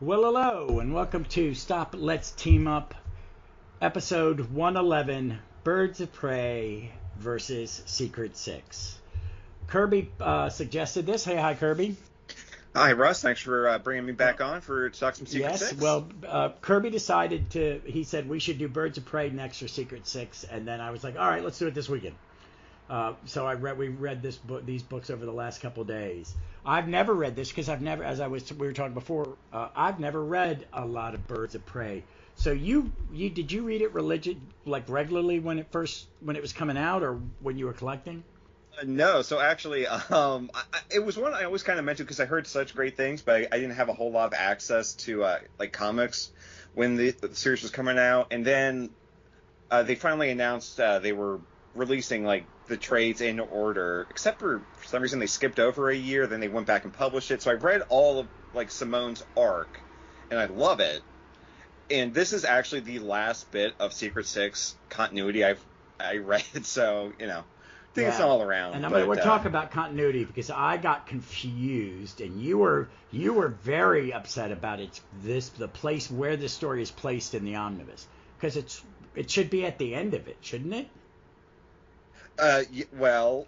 Well, hello, and welcome to Stop Let's Team Up, episode 111, Birds of Prey versus Secret Six. Kirby suggested this. Hey, hi, Kirby. Hi, Russ. Thanks for bringing me back on to talk some Secret Six. Yes, well, Kirby decided he said we should do Birds of Prey next or Secret Six, and then I was like, all right, let's do it this weekend. So we read these books over the last couple of days. I've never read this because we were talking before. I've never read a lot of Birds of Prey. So did you read it regularly when it was coming out, or when you were collecting? No, so actually, it was one I always kind of mentioned because I heard such great things, but I didn't have a whole lot of access to comics when the series was coming out, and then they finally announced they were releasing the trades in order, except for some reason they skipped over a year, then they went back and published it. So I read all of Simone's arc, and I love it. And this is actually the last bit of Secret Six continuity I read, so I think it's all around. And we're talking about continuity because I got confused, and you were very upset about the place where this story is placed in the omnibus, because it should be at the end of it, shouldn't it? Well,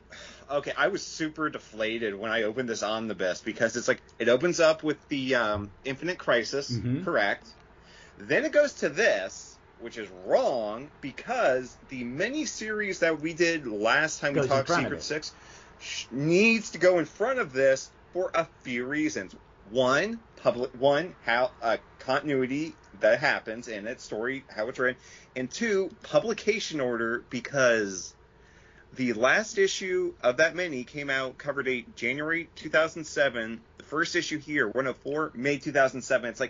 okay, I was super deflated when I opened this omnibus because it opens up with the Infinite Crisis, correct? Then it goes to this, which is wrong because the mini-series that we did last time we talked Secret Six needs to go in front of this for a few reasons. One, how continuity that happens in its story, how it's written, and two, publication order, because the last issue of that mini cover date January 2007. The first issue here, 104, May 2007. It's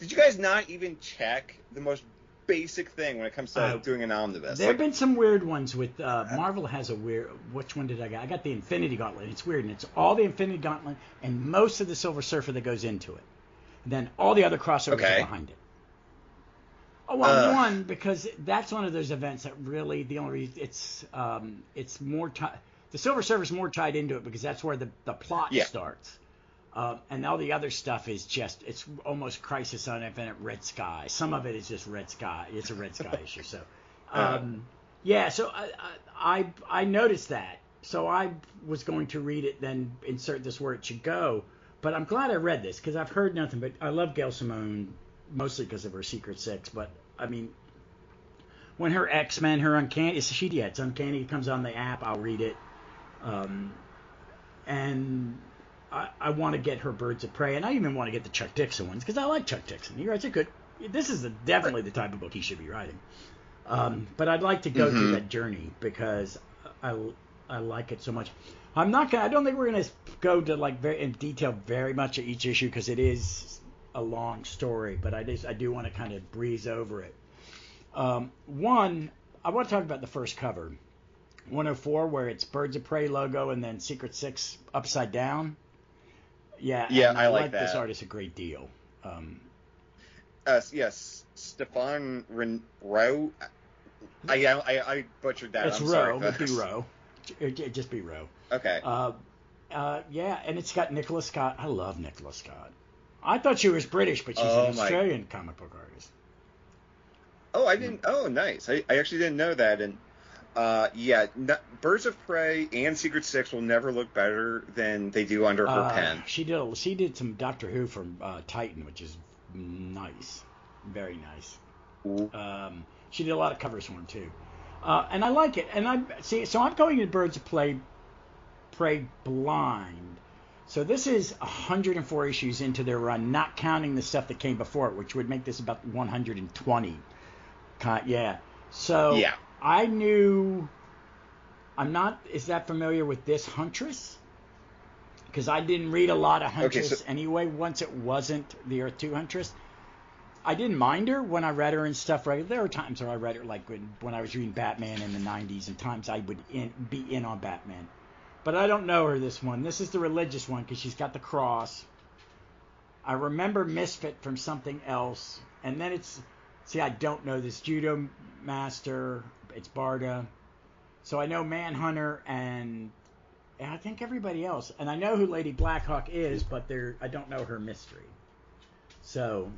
did you guys not even check the most basic thing when it comes to doing an omnibus? There have been some weird ones with Marvel has a weird. Which one did I get? I got the Infinity Gauntlet. It's weird, and it's all the Infinity Gauntlet and most of the Silver Surfer that goes into it. And then all the other crossovers are behind it. Oh, well, one, because that's one of those events that really, the only reason it's more the Silver Surfer's more tied into it because that's where the plot starts. And all the other stuff is it's almost Crisis on Infinite Red Sky. Some of it is just Red Sky. It's a Red Sky issue. So, so I noticed that. So I was going to read it, then insert this where it should go. But I'm glad I read this because I've heard nothing but I love Gail Simone, mostly because of her Secret Six. But, I mean, when her X-Men, her Uncanny, it's Uncanny, it comes on the app, I'll read it. And I want to get her Birds of Prey, and I even want to get the Chuck Dixon ones because I like Chuck Dixon. He writes a good. This is definitely the type of book he should be writing. But I'd like to go through that journey because I like it so much. I don't think we're gonna go to very in detail very much at each issue because it is a long story. But I do want to kind of breeze over it. One, I want to talk about the first cover, 104, where it's Birds of Prey logo and then Secret Six upside down. Yeah, I like that. This artist a great deal. Yes, Stefan Rowe. I butchered that. It's I'm Rowe. sorry, It'd be Rowe. It'd just be Rowe. Okay. And it's got Nicola Scott. I love Nicola Scott. I thought she was British, but she's an Australian comic book artist. Oh, I didn't. Oh, nice. I actually didn't know that. And Birds of Prey and Secret Six will never look better than they do under her pen. She did some Doctor Who from Titan, which is nice, very nice. She did a lot of covers for him too, and I like it. And so I'm going to Birds of Prey blind. So this is 104 issues into their run, not counting the stuff that came before it, which would make this about 120. So yeah. I knew. I'm not. Is that familiar with this Huntress? Because I didn't read a lot of Huntress anyway. Once it wasn't the Earth 2 Huntress, I didn't mind her when I read her and stuff. Right, there were times where I read her when I was reading Batman in the '90s, and times I would be in on Batman. But I don't know her this one. This is the religious one because she's got the cross. I remember Misfit from something else, and then I don't know this Judo Master. It's Barda. So I know Manhunter and I think everybody else. And I know who Lady Blackhawk is, but I don't know her mystery. So.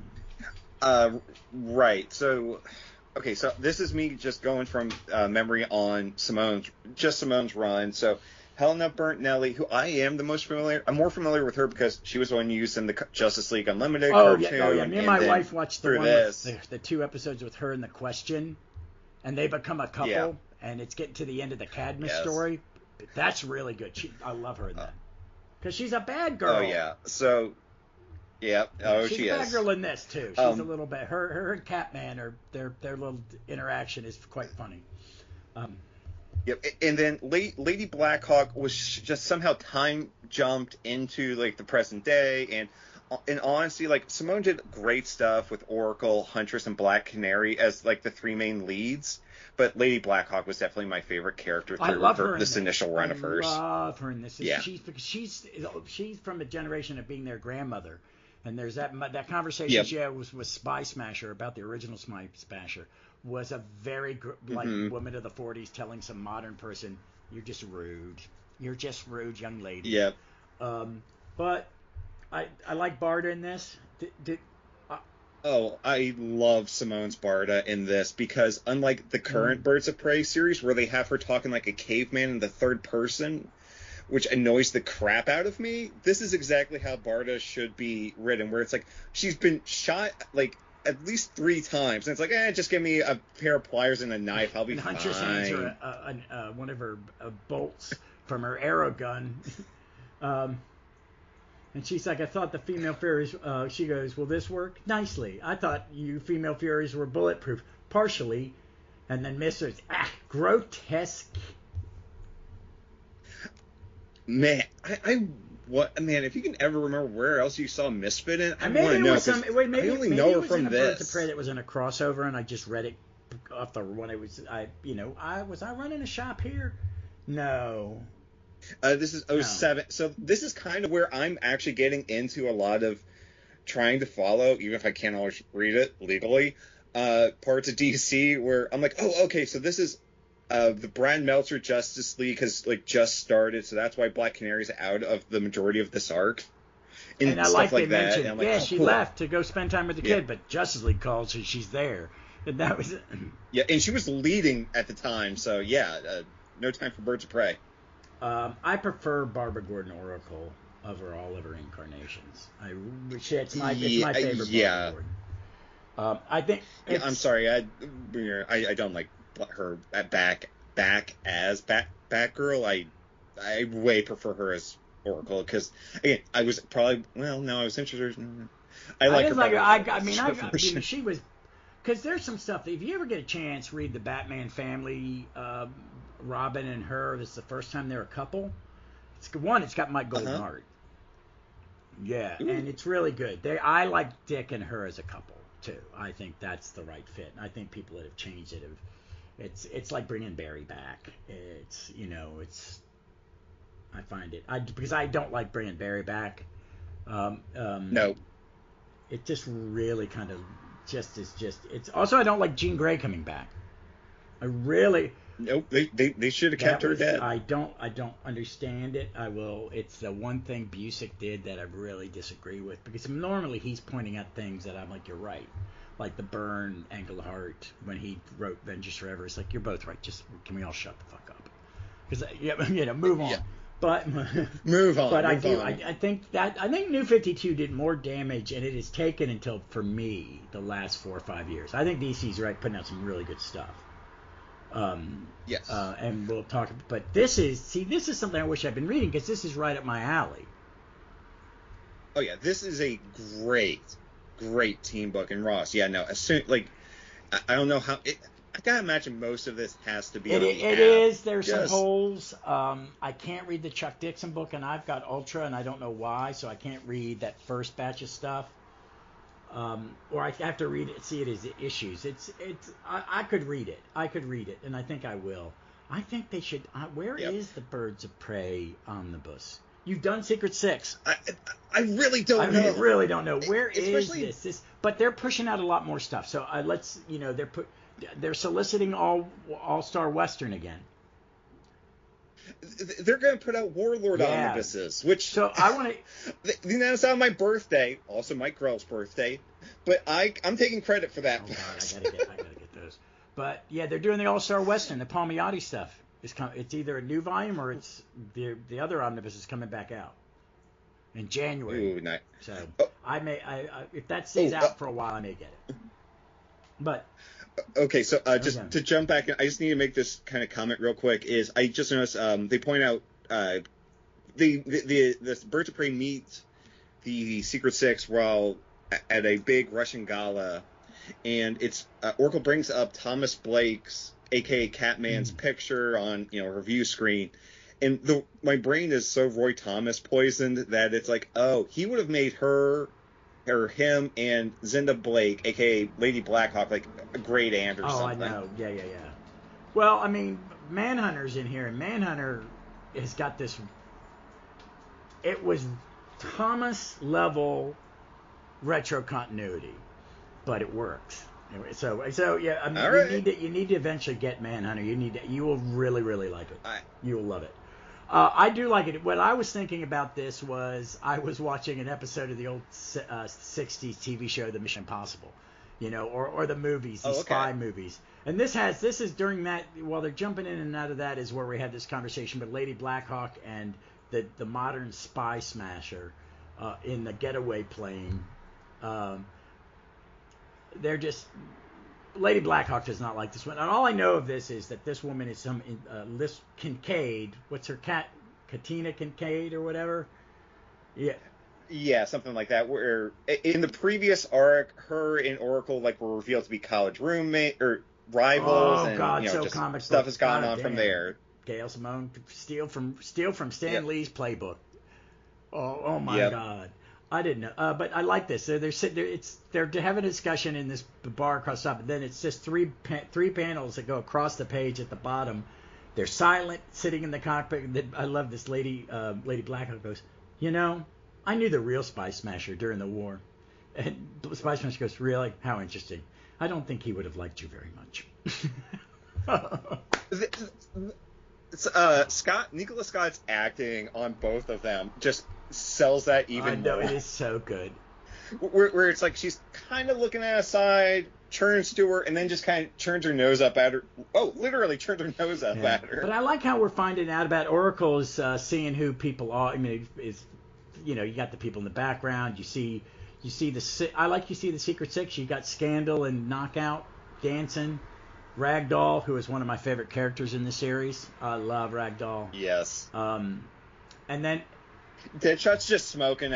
Right. So, okay. So this is me just going from memory on Simone's run. So Helena Bertinelli, who I'm more familiar with her because she was the one used in the Justice League Unlimited cartoon. Yeah. Me and my wife watched the one with the 2 episodes with her in the Question, and they become a couple, and it's getting to the end of the Cadmus story. That's really good. I love her in that because she's a bad girl. Oh yeah. So. Yeah. Oh, she's she a bad is. girl in this too. She's a little bit. Her and Catman their little interaction is quite funny. Yep. And then Lady Blackhawk was just somehow time jumped into like the present day, and in honesty, like Simone did great stuff with Oracle, Huntress, and Black Canary as like the 3 main leads. But Lady Blackhawk was definitely my favorite character through this initial run of hers. I love her in this. Yeah. She's from a generation of being their grandmother. And there's that conversation she had with Spy Smasher about the original Spy Smasher was a very woman of the 40s telling some modern person, "You're just rude. You're just rude, young lady." Yep. But I like Barda in this. I love Simone's Barda in this because unlike the current Birds of Prey series where they have her talking like a caveman in the third person, which annoys the crap out of me, this is exactly how Barda should be written, where it's like she's been shot like at least 3 times, and it's like, just give me a pair of pliers and a knife, I'll be fine. Huntress hands her one of her bolts from her arrow gun, and she's like, I thought the female Furies, she goes, will this work? Nicely. I thought you female Furies were bulletproof. Partially. And then Mr. Grotesque. Man, if you can ever remember where else you saw Misfit in, I want to know. Maybe I only know her from this. Birds of Prey that was in a crossover, and I just read it off the one. It was was I running a shop here? No. This is 07. No. So this is kind of where I'm actually getting into a lot of trying to follow, even if I can't always read it legally, parts of DC where I'm like, oh, okay, so this is. The Brad Meltzer Justice League has just started, so that's why Black Canary's out of the majority of this arc. And I stuff like that. Mentioned, like, she left to go spend time with the kid, but Justice League calls and she's there. And that was it. Yeah, and she was leading at the time, so no time for Birds of Prey. I prefer Barbara Gordon Oracle over all of her incarnations. It's my favorite Barbara Gordon. I think. I'm sorry, I don't like her back as Batgirl. I way prefer her as Oracle because again I was interested. I like her. She was because there's some stuff. If you ever get a chance, read the Batman family. Robin and her. This is the first time they're a couple. It's got Mike Goldenheart. Yeah, ooh. And it's really good. I like Dick and her as a couple too. I think that's the right fit. I think people that have changed it have. It's like bringing Barry back. I find it because I don't like bringing Barry back. No. It just really kind of it's also I don't like Jean Grey coming back. I really. Nope. They should have kept her dead. I don't understand it. It's the one thing Busick did that I really disagree with because normally he's pointing out things that I'm like, you're right. Like the Byrne Englehart when he wrote Vengeance Forever. It's like, you're both right. Just can we all shut the fuck up? Because move on. Yeah. But move on. But move I think New 52 did more damage, and it has taken until for me the last 4 or 5 years. I think DC's right putting out some really good stuff. Yes. And we'll talk. But this is something I wish I'd been reading because this is right up my alley. Oh yeah, this is a great team book. And Ross, I don't know how I gotta imagine most of this has to be it is. There's some holes. I can't read the Chuck Dixon book, and I've got Ultra, and I don't know why, so I can't read that first batch of stuff. Or I have to read it, see it as issues. I could read it, and I think I will. I think they should. Where is the Birds of Prey omnibus? You've done Secret Six. I really don't know. I really don't know. Where is this? But they're pushing out a lot more stuff. So they're soliciting all Star Western again. they're going to put out Warlord omnibuses, which... So I want to... That's on my birthday, also Mike Grell's birthday, but I'm taking credit for that. Oh, God, I gotta get those. But, yeah, they're doing the All-Star Western, the Palmiotti stuff. It's either a new volume or it's the other omnibus is coming back out in January. Ooh, nice. So I if that stays out for a while, I may get it. But okay, so just to jump back, I just need to make this kind of comment real quick. Is I just noticed they point out the Birds of Prey meet the Secret Six while at a big Russian gala, and it's Oracle brings up Thomas Blake's, aka Catman's picture on her view screen. And my brain is so Roy Thomas poisoned that it's like, oh, he would have made her or him and Zinda Blake, a.k.a. Lady Blackhawk, like a great aunt or something. Oh, I know. Yeah. Well, I mean, Manhunter's in here, and Manhunter has got this... It was Thomas-level retro continuity, but it works. Anyway, so yeah, I mean, right. you need to eventually get Manhunter. You will really, really like it. You will love it. I do like it. What I was thinking about this was I was watching an episode of the old 60s TV show, The Mission Impossible, or the movies, these spy movies. And this is during that, while they're jumping in and out of that, is where we had this conversation with Lady Blackhawk and the modern spy smasher in the getaway plane. They're just... Lady Blackhawk does not like this one. And all I know of this is that this woman is some Liz Kincaid. What's her cat? Katina Kincaid or whatever? Yeah. Yeah, something like that. Where in the previous arc, her and Oracle were revealed to be college roommate or rivals. Oh, and, God, so comic stuff has gone on from there. Gail Simone, steal from Stan Lee's playbook. Oh my God. I didn't know, but I like this. They're having a discussion in this bar across the top, and then it's just three panels that go across the page at the bottom. They're silent, sitting in the cockpit. I love this lady. Lady Blackhawk goes, I knew the real Spy Smasher during the war. And Spy Smasher goes, really? How interesting. I don't think he would have liked you very much. Nicola Scott's acting on both of them just sells that even more. It is so good. Where it's like she's kind of looking at a side, turns to her, and then just kind of turns her nose up at her. Oh, literally turns her nose up at her. But I like how we're finding out about Oracle's seeing who people are. I mean, you got the people in the background. You see the Secret Six. You got Scandal and Knockout dancing. Ragdoll, who is one of my favorite characters in the series. I love Ragdoll. Yes. And then Deadshot's just smoking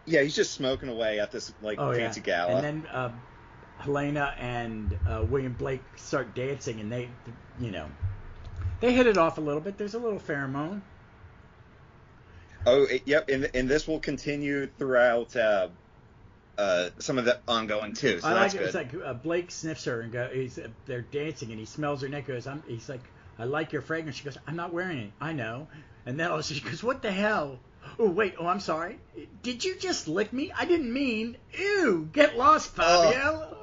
he's just smoking away at this fancy gala. And then Helena and William Blake start dancing, and they hit it off a little bit. There's a little pheromone. Oh, yep. And this will continue throughout some of the ongoing too. So that's good. It's like Blake sniffs her and they're dancing, and he smells her neck. He's like, I like your fragrance. She goes, I'm not wearing it. I know. And then she goes, what the hell? Oh, wait. Oh, I'm sorry. Did you just lick me? I didn't mean. Ew. Get lost, Fabio.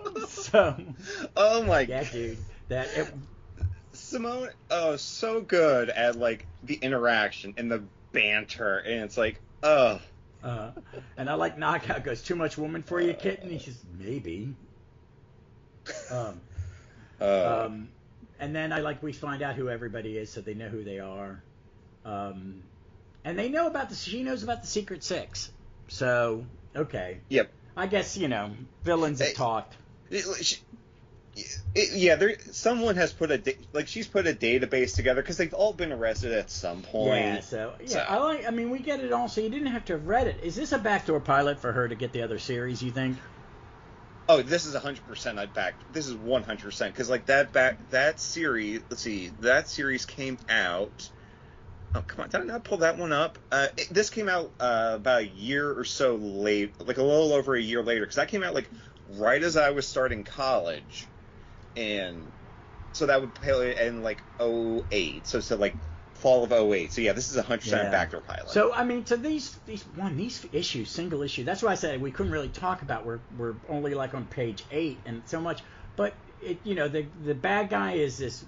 Oh, my God. Yeah, dude. Simone, so good at, the interaction and the banter. And it's like, And I like Knockout goes, too much woman for you, kitten? He says, maybe. And then we find out who everybody is, so they know who they are. And they know she knows about the Secret Six. So, okay. Yep. I guess, villains have talked. Someone has she's put a database together because they've all been arrested at some point. Yeah, we get it all, so you didn't have to have read it. Is this a backdoor pilot for her to get the other series, you think? Oh, this is 100% this is 100% because that series. Let's see, that series came out. Oh, come on, did I not pull that one up? This came out about a year or so late, a little over a year later, because that came out right as I was starting college, and so that would pay in 08. So fall of 08. So yeah, this is 100% backdoor pilot. So these issues, single issue. That's why I said we couldn't really talk about. We're only on page 8 and so much. But the bad guy is this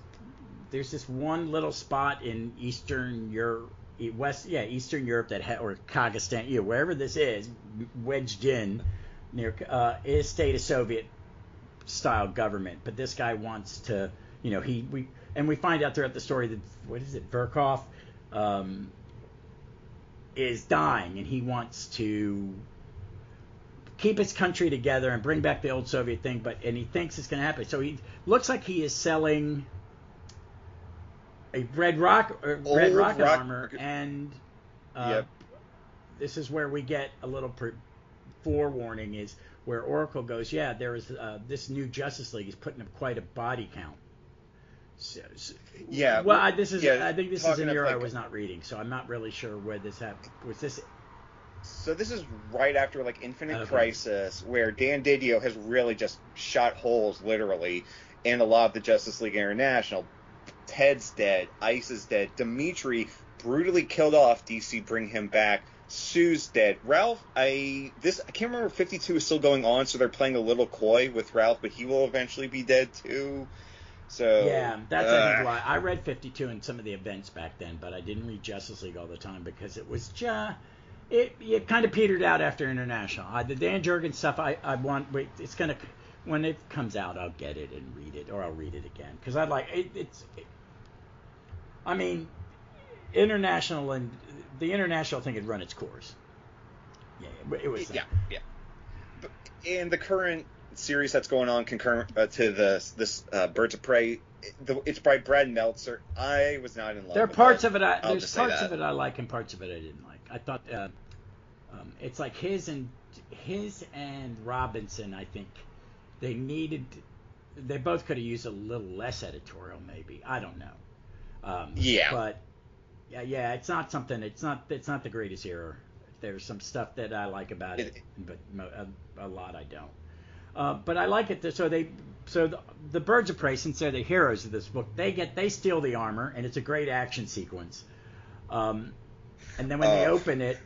there's this one little spot in Eastern Europe, Eastern Europe or Kazakhstan, wherever this is, wedged in near is state of Soviet style government. But this guy wants to, we find out throughout the story that Verkov is dying, and he wants to keep his country together and bring back the old Soviet thing, and he thinks it's going to happen. So he looks like he is selling a red rocket armor, and this is where we get a little forewarning, is where Oracle goes, there is this new Justice League is putting up quite a body count. I think this is an era I was not reading, so I'm not really sure where this happened. Was this? So this is right after Infinite Crisis, where Dan Didio has really just shot holes, literally, in a lot of the Justice League International. Ted's dead. Ice is dead. Dimitri brutally killed off. DC bring him back. Sue's dead. Ralph, I can't remember if 52 is still going on, so they're playing a little coy with Ralph, but he will eventually be dead too. So yeah, that's I think why I read 52 in some of the events back then, but I didn't read Justice League all the time because it was it kind of petered out after International. The Dan Jurgens stuff it's gonna, when it comes out, I'll get it and read it, or I'll read it again because I like it. I mean, International, and the International thing had run its course. Yeah, it was. Yeah. And the current series that's going on concurrent to this Birds of Prey, it's by Brad Meltzer. I was not in love. There are parts of it. There's parts of it I like, and parts of it I didn't like. I thought it's like his and Robinson. I think they both could have used a little less editorial, maybe. I don't know. But it's not something. It's not the greatest era. There's some stuff that I like about it, but a lot I don't. But I like it. So the Birds of Prey, since they're the heroes of this book, they steal the armor, and it's a great action sequence. And then when they open it,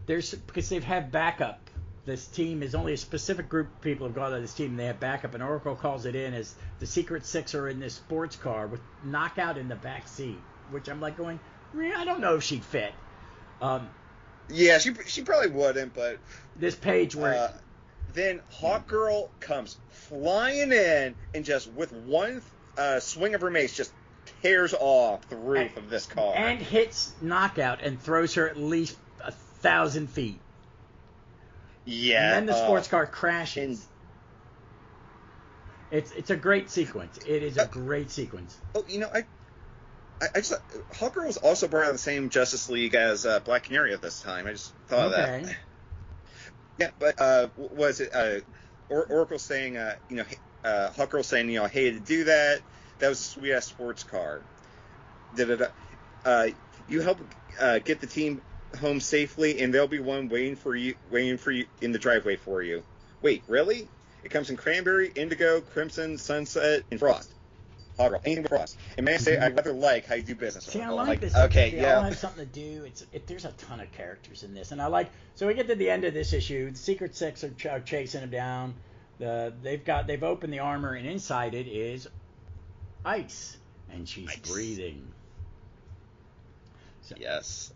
there's because they've had backup. This team is only a specific group of people have gone on this team, and they have backup. And Oracle calls it in as the Secret Six are in this sports car with Knockout in the back seat, which I'm like going, I don't know if she'd fit. She probably wouldn't, but this page where then Hawkgirl comes flying in and just with one swing of her mace just tears off the roof of this car and hits Knockout and throws her at least 1,000 feet. Yeah. And then the sports car crashes. It's a great sequence. It is a great sequence. Oh, I just Hawkgirl was also part of the same Justice League as Black Canary at this time. I just thought of that. Yeah, but was it Oracle saying, Hawkgirl saying, I hated to do that. That was a sweet ass sports car. You help get the team home safely, and there'll be one waiting for you in the driveway for you. Wait, really? It comes in cranberry, indigo, crimson, sunset, and frost. Hawkgirl, anything but frost. And may I say, I rather like how you do business. See, I like this. Okay, they all have something to do. There's a ton of characters in this, and I like. So we get to the end of this issue. The Secret Six are chasing him down. They've opened the armor, and inside it is Ice, and she's breathing. So. Yes.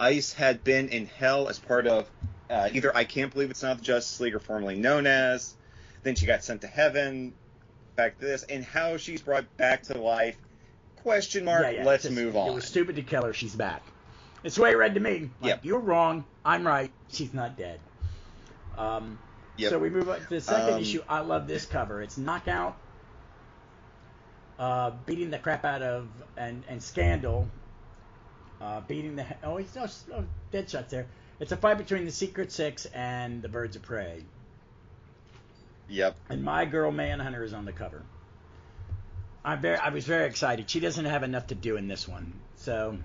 Ice had been in hell as part of either I Can't Believe It's Not the Justice League, or formerly known as. Then she got sent to heaven. Back to this, and how she's brought back to life. Question mark. Let's move on. It was stupid to kill her. She's back. It's the way it read to me. You're wrong. I'm right. She's not dead. So we move on to the second issue. I love this cover. It's Knockout beating the crap out of and Scandal beating the Deadshot's there. It's a fight between the Secret Six and the Birds of Prey. Yep. And my girl Manhunter is on the cover. I was very excited. She doesn't have enough to do in this one, so.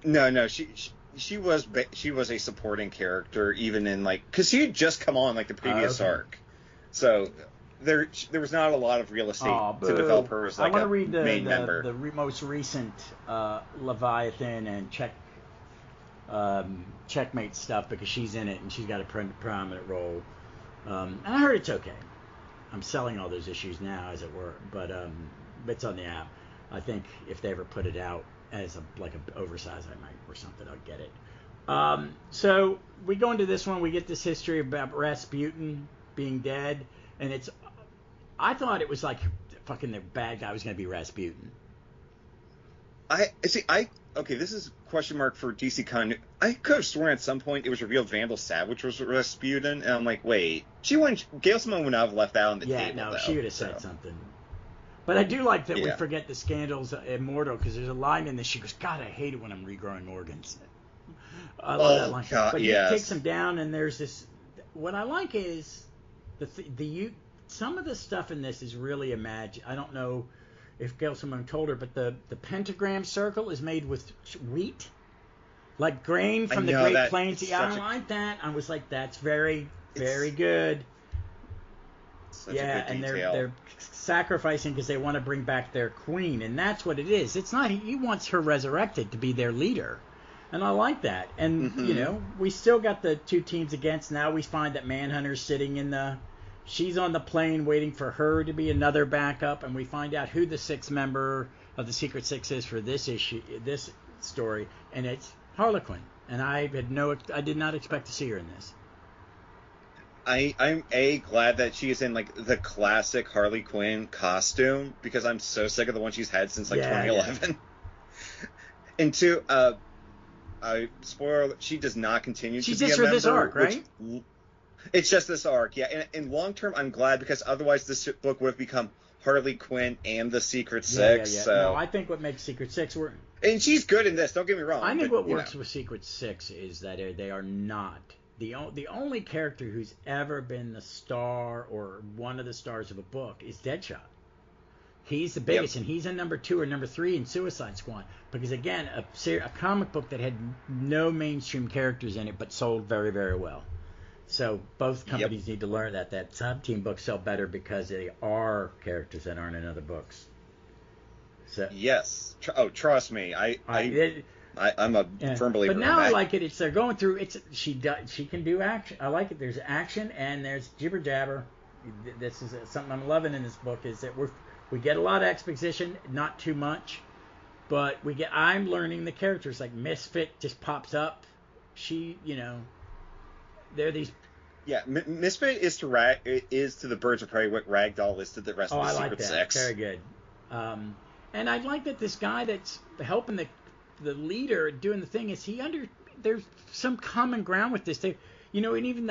No, she was a supporting character even in because she had just come on the previous arc, so there was not a lot of real estate to develop her as I want to read main member. The most recent Leviathan and Checkmate stuff because she's in it and she's got a prominent role. And I heard it's okay. I'm selling all those issues now, as it were. But It's on the app. I think if they ever put it out as like an oversized, I might or something, I'll get it. So we go into this one. We get this history about Rasputin being dead, and I thought it was like fucking the bad guy was going to be Rasputin. Okay, this is a question mark for DC continuity. I could have sworn at some point it was revealed Vandal Savage was Rasputin, and I'm like, wait, Gail Simone would not have left that on the table. Yeah, no, though, she would have said something. But I do like that we forget the scandals immortal, because there's a line in this. She goes, God, I hate it when I'm regrowing organs. I love that line. God, but he takes him down, and there's this. What I like is some of the stuff in this is really imagined. I don't know if Gail Simone told her, but the pentagram circle is made with wheat, like grain from the Great Plains. Yeah, I like that. I was like, that's very, very good. And they're sacrificing because they want to bring back their queen, and that's what it is. It's not he wants her resurrected to be their leader, and I like that. And we still got the two teams against. Now we find that Manhunter's sitting she's on the plane waiting for her to be another backup, and we find out who the sixth member of the Secret Six is for this story, and it's Harlequin. And I did not expect to see her in this. I'm glad that she is in like the classic Harley Quinn costume, because I'm so sick of the one she's had since 2011. Yeah. And two, spoiler, she does not continue to be a member. She's just for this arc, right? It's just this arc, yeah. And in long term, I'm glad, because otherwise this book would have become Harley Quinn and the Secret Six. Yeah. So. No, I think what makes Secret Six work. And she's good in this. Don't get me wrong. I think what works with Secret Six is that they are not the only character who's ever been the star or one of the stars of a book is Deadshot. He's the biggest, and he's a number 2 or number 3 in Suicide Squad. Because again, a comic book that had no mainstream characters in it but sold very, very well. So both companies need to learn that sub-team books sell better because they are characters that aren't in other books. So yes. Trust me. I'm a firm believer. But now I like it. They're going through. She can do action. I like it. There's action and there's jibber jabber. This is something I'm loving in this book, is that we get a lot of exposition, not too much, but I'm learning the characters. Like Misfit just pops up. They're these. Yeah, Misfit is to the Birds of Prey what Ragdoll is to the rest of the Secret Six. Very good. And I like that this guy that's helping the leader doing the thing is there's some common ground with this. And even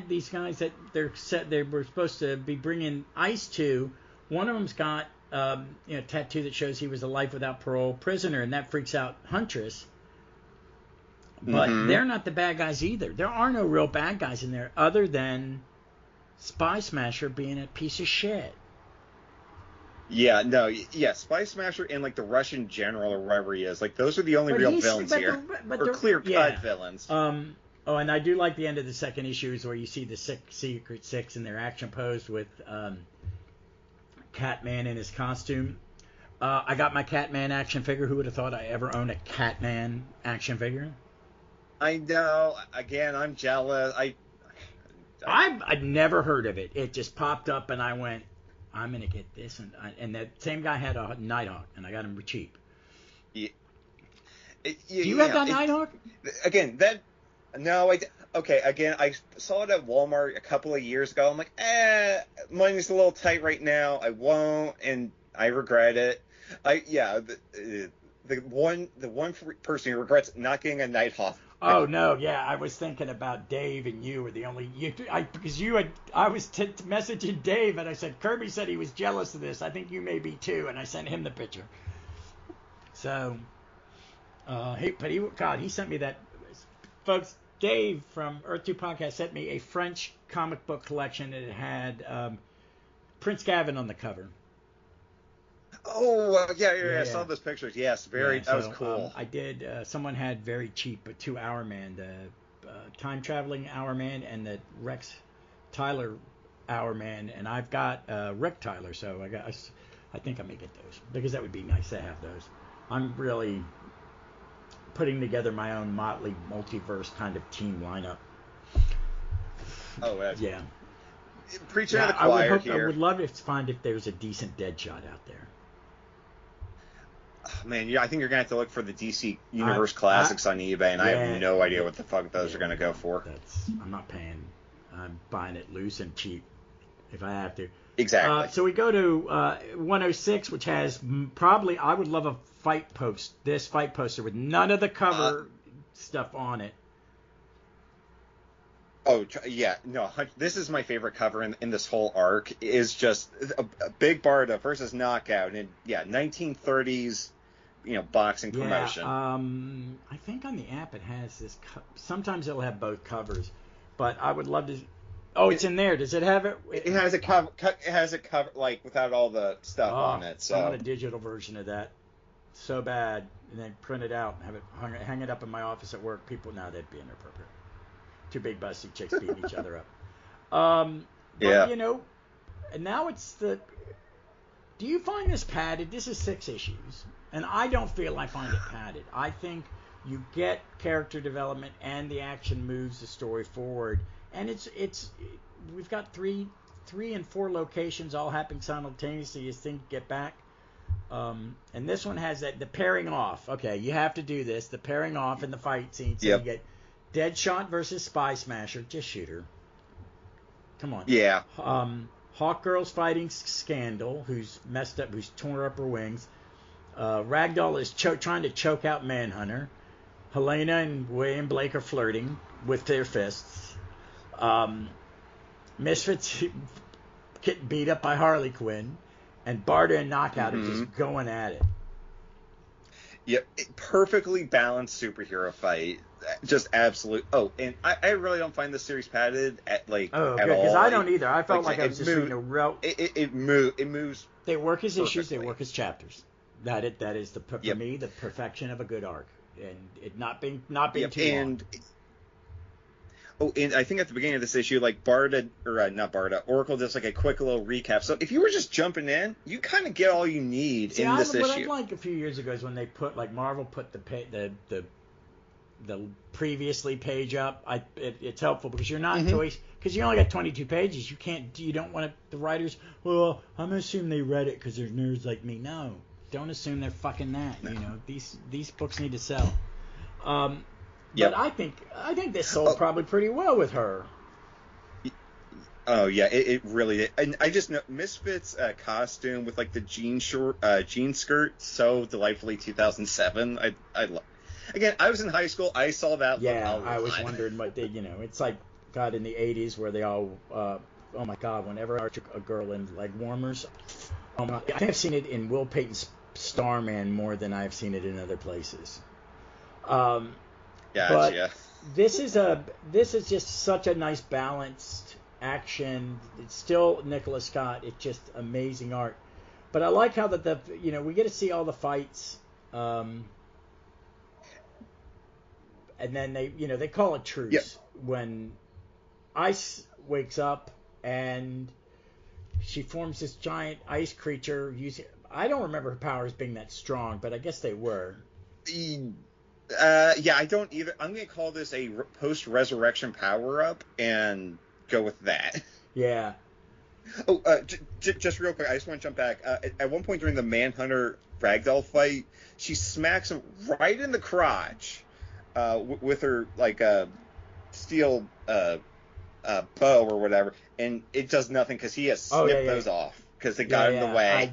these guys that they were supposed to be bringing ice to, one of them's got a tattoo that shows he was a life without parole prisoner, and that freaks out Huntress. But they're not the bad guys either. There are no real bad guys in there other than Spy Smasher being a piece of shit. Spy Smasher and like the Russian general or wherever he is. Like those are the only real villains here. Or clear-cut villains. And I do like the end of the second issue is where you see the Secret Six in their action pose with Catman in his costume. I got my Catman action figure. Who would have thought I ever owned a Catman action figure? I know. Again, I'm jealous. I'd never heard of it. It just popped up, and I went, I'm going to get this. And that same guy had a Nighthawk, and I got him cheap. Do you have that Nighthawk? Again, I saw it at Walmart a couple of years ago. I'm like, money's a little tight right now. I won't, and I regret it. The one person who regrets not getting a Nighthawk. Oh no, yeah, I was thinking about Dave, and you were the only I was messaging Dave, and I said Kirby said he was jealous of this. I think you may be too, and I sent him the picture. So, he sent me that. Folks, Dave from Earth 2 Podcast sent me a French comic book collection, and it had Prince Gavin on the cover. Oh, I saw those pictures. Yes, that was cool. I did. Someone had very cheap a 2 Hour Man, the time traveling Hour Man, and the Rex Tyler Hour Man, and I've got Rick Tyler, so I think I may get those because that would be nice to have those. I'm really putting together my own Motley multiverse kind of team lineup. Oh, that's yeah. Preaching to the choir here. I would love to find if there's a decent Deadshot out there. man, yeah, I think you're gonna have to look for the DC Universe Classics on eBay, and I have no idea what the fuck those are gonna go for. I'm not paying. I'm buying it loose and cheap if I have to. Exactly. So we go to 106, which has probably, I would love a fight poster with none of the cover stuff on it. Oh, yeah. No, this is my favorite cover in this whole arc, is just a Big Barda versus Knockout in, 1930s, boxing promotion. I think on the app it has this. Sometimes it'll have both covers, but I would love to. Oh, it's in there. Does it have it? It has a cover. It has a cover like without all the stuff on it. So I want a digital version of that, so bad, and then print it out and have it hang it up in my office at work. People now they'd be inappropriate. Two big busty chicks beating each other up. But, and now it's the. Do you find this padded? This is 6 issues, and I don't feel I find it padded. I think you get character development and the action moves the story forward. And it's we've got three and 4 locations all happening simultaneously as things get back. And this one has the pairing off. Okay, you have to do this. The pairing off in the fight scene. So you get Deadshot versus Spy Smasher. Just shoot her. Come on. Yeah. Hawk Girl's fighting Scandal, who's messed up, who's torn up her wings. Ragdoll is trying to choke out Manhunter. Helena and William Blake are flirting with their fists. Misfits get beat up by Harley Quinn, and Barda and Knockout are just going at it. Yep, perfectly balanced superhero fight. Just absolute. Oh, and I really don't find this series padded at all. Because I don't either. I felt like I was just reading a route. It moves. They work as issues. They work as chapters. That is for me the perfection of a good arc, and it not being too long. Oh, and I think at the beginning of this issue, not Barda, Oracle does like a quick little recap. So if you were just jumping in, you kind of get all you need in this issue. What I like a few years ago is when they put, like Marvel put the previously page up. It's helpful because you're not because you only got 22 pages. You don't want the writers. Well, I'm gonna assume they read it because they're nerds like me. No, don't assume they're fucking that. No. These books need to sell. But I think this sold probably pretty well with her. Oh yeah, it really did. And I just know Misfits costume with like the jean skirt, so delightfully 2007. I love. Again, I was in high school. I saw that. Yeah, I was wondering what they. It's like God in the 80s where they all. Oh my God! Whenever I watch a girl in leg warmers, I think I've seen it in Will Payton's Starman more than I've seen it in other places. Gotcha. But this is just such a nice balanced action. It's still Nicola Scott. It's just amazing art. But I like how we get to see all the fights, and then they call it truce when Ice wakes up and she forms this giant ice creature. I don't remember her powers being that strong, but I guess they were. I don't either. I'm going to call this a post-resurrection power-up and go with that. Yeah. Oh, just real quick, I just want to jump back. At one point during the Manhunter Ragdoll fight, she smacks him right in the crotch with her, steel bow or whatever, and it does nothing because he has snipped those off because they got in the way.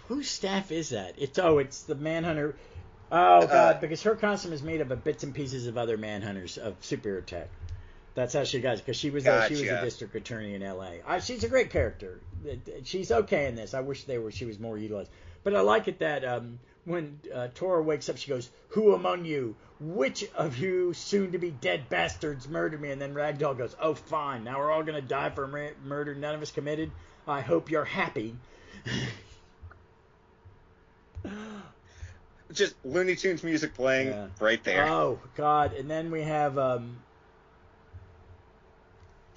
Whose staff is that? It's the Manhunter... Oh, God, because her costume is made up of bits and pieces of other Manhunters of superhero tech. That's how she got it, because she was a district attorney in L.A. She's a great character. She's okay in this. I wish she was more utilized. But I like it that when Tora wakes up, she goes, "Who among you? Which of you soon-to-be dead bastards murdered me?" And then Ragdoll goes, "Oh, fine. Now we're all going to die for murder none of us committed. I hope you're happy." Just Looney Tunes music playing right there. Oh God! And then we have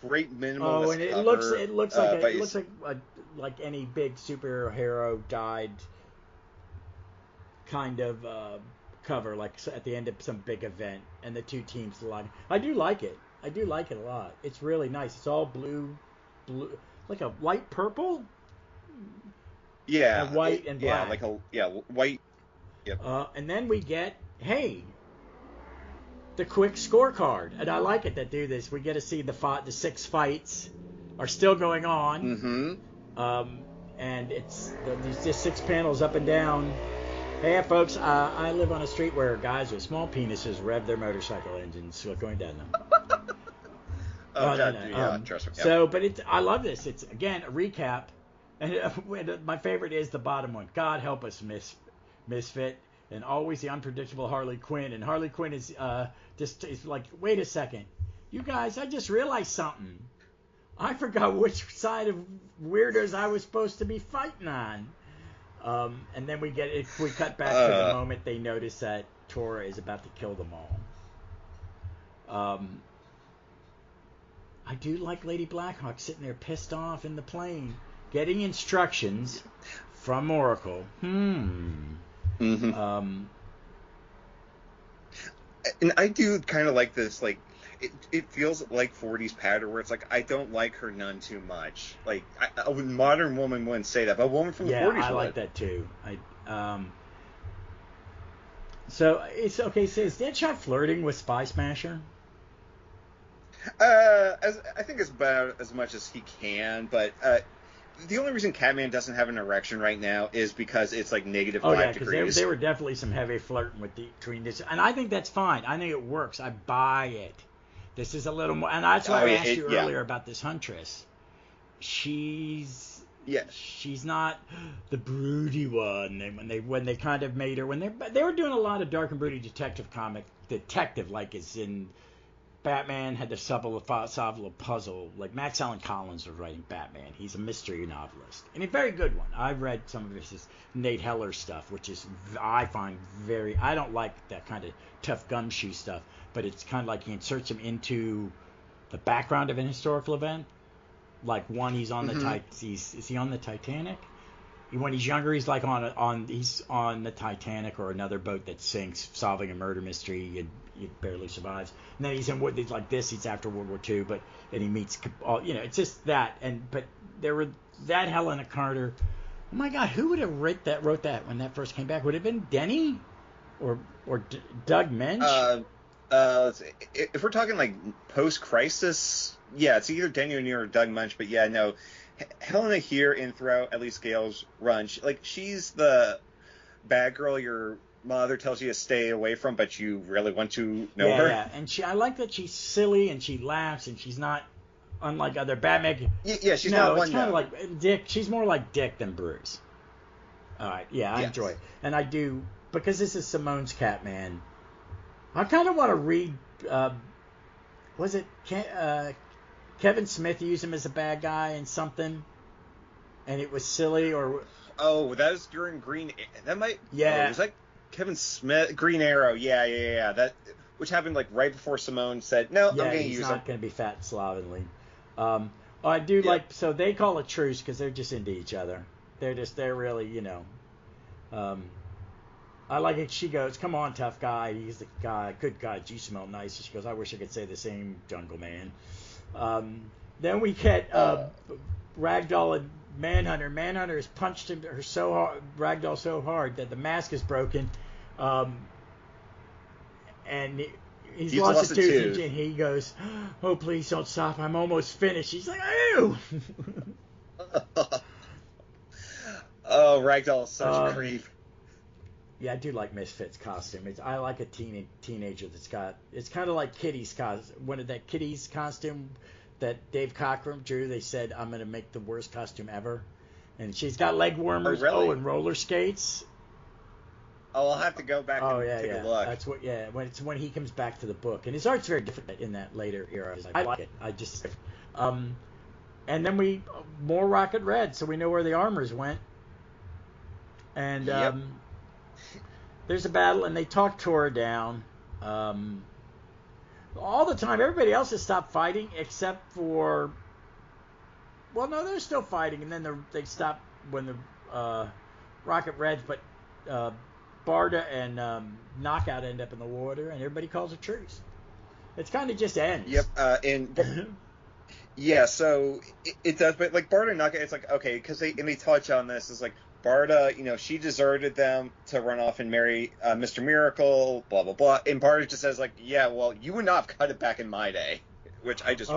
great minimalist. Oh, and it looks like any big superhero died kind of cover, like at the end of some big event, and the two teams line. I do like it. I do like it a lot. It's really nice. It's all blue, like a light purple. Yeah. And white and black. White. Yep. And then we get, the quick scorecard. And I like it that do this. We get to see the 6 fights are still going on. Mm-hmm. And it's these just 6 panels up and down. Hey, folks, I live on a street where guys with small penises rev their motorcycle engines going down them. Trust me. Yeah. So, but I love this. It's, again, a recap. And my favorite is the bottom one. God help us, Misfit. And always the unpredictable Harley Quinn. And Harley Quinn is is like, wait a second. You guys, I just realized something. I forgot which side of weirdos I was supposed to be fighting on. And then we cut back to the moment they notice that Tora is about to kill them all. I do like Lady Blackhawk sitting there pissed off in the plane, getting instructions from Oracle. Mm-hmm. And I do kind of like this, like, it feels like 40s pattern where it's like, I don't like her none too much. Like, a modern woman wouldn't say that, but a woman from the 40s would. I like that too. So it's okay. So is Deadshot flirting with Spy Smasher? I think it's about as much as he can, but the only reason Catman doesn't have an erection right now is because it's like negative 5 degrees. There were definitely some heavy flirting between this, and I think that's fine. I think it works. I buy it. This is a little more, and that's why I asked you earlier about this Huntress. She's not the broody one. When they kind of made her, they were doing a lot of dark and broody detective like is in Batman had to solve a puzzle. Like Max Allan Collins was writing Batman. He's a mystery novelist and a very good one. I've read some of his Nate Heller stuff, which is I find very. I don't like that kind of tough gumshoe stuff, but it's kind of like he inserts him into the background of an historical event. Like one, he's on the is he on the Titanic? When he's younger, he's like he's on the Titanic or another boat that sinks, solving a murder mystery. He barely survives. And then he's like this. He's after World War II, but then he meets it's just that. But there were that Helena Carter. Oh my God, who would have wrote that when that first came back? Would it have been Denny or Doug Mensch? If we're talking like post-crisis, yeah, it's either Denny O'Neil or Doug Munch. But yeah, no, Helena here and throughout at least Gail's run, she's the bad girl your mother tells you to stay away from, but you really want to know her. Yeah, and I like that she's silly and she laughs and she's not unlike other Batman. Yeah, she's not one. It's kind of like Dick. She's more like Dick than Bruce. All right, I enjoy it, and I do because this is Simone's Catman. I kind of want to read. Was it Kevin Smith used him as a bad guy in something, and it was silly or? Oh, that was during Green. That might. Yeah. Was that Kevin Smith? Green Arrow. Yeah. That which happened like right before Simone said, "No, I'm going to use it." He's not going to be fat and slovenly. I do like. So they call it truce because they're just into each other. They're really, I like it. She goes, "Come on, tough guy." He's the guy. Good God, you smell nice. And she goes, "I wish I could say the same, Jungle Man." Then we get Ragdoll and Manhunter. Manhunter has punched her so hard, Ragdoll so hard that the mask is broken, and he's lost a tooth. And he goes, "Oh, please don't stop! I'm almost finished." She's like, "Ew." Oh, Ragdoll is such a creep. Yeah, I do like Misfit's costume. I like a teenager that's got. It's kind of like Kitty's costume. One of that Kitty's costume that Dave Cockrum drew. They said, "I'm going to make the worst costume ever," and she's got leg warmers. Oh, really? And roller skates. Oh, I'll have to go back and take a look. That's what. Yeah, when he comes back to the book, and his art's very different in that later era. I like it. And then more Rocket Red, so we know where the armors went. And there's a battle, and they talk Tora down. All the time, everybody else has stopped fighting except for. Well, no, they're still fighting, and then they stop when the Rocket Reds, but Barda and Knockout end up in the water, and everybody calls a truce. It's kind of just ends. Yep, yeah, so it does, but like Barda and Knockout, it's like okay, because they touch on this. It's like Barda, she deserted them to run off and marry Mr. Miracle, blah, blah, blah. And Barda just says, like, yeah, well, you would not have cut it back in my day, which I just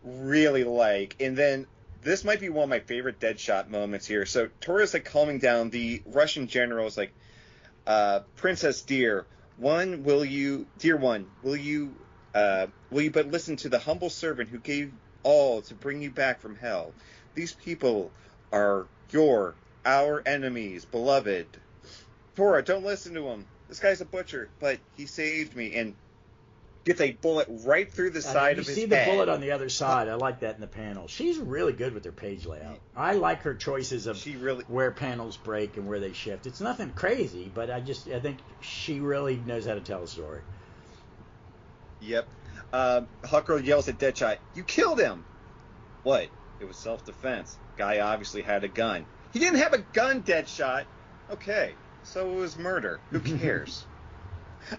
really like. And then this might be one of my favorite Deadshot moments here. So Tora's, like, calming down. The Russian general is like, Princess dear, will you but listen to the humble servant who gave all to bring you back from hell. These people are our enemies, beloved. Tora, don't listen to him. This guy's a butcher, but he saved me, and gets a bullet right through the side of his head. You see the bullet on the other side. I like that in the panel. She's really good with her page layout. I like her choices of where panels break and where they shift. It's nothing crazy, but I think she really knows how to tell a story. Yep. Hawkgirl yells at Deadshot, "You killed him!" What? It was self-defense. Guy obviously had a gun. He didn't have a gun, Deadshot. Okay, so it was murder. Who cares?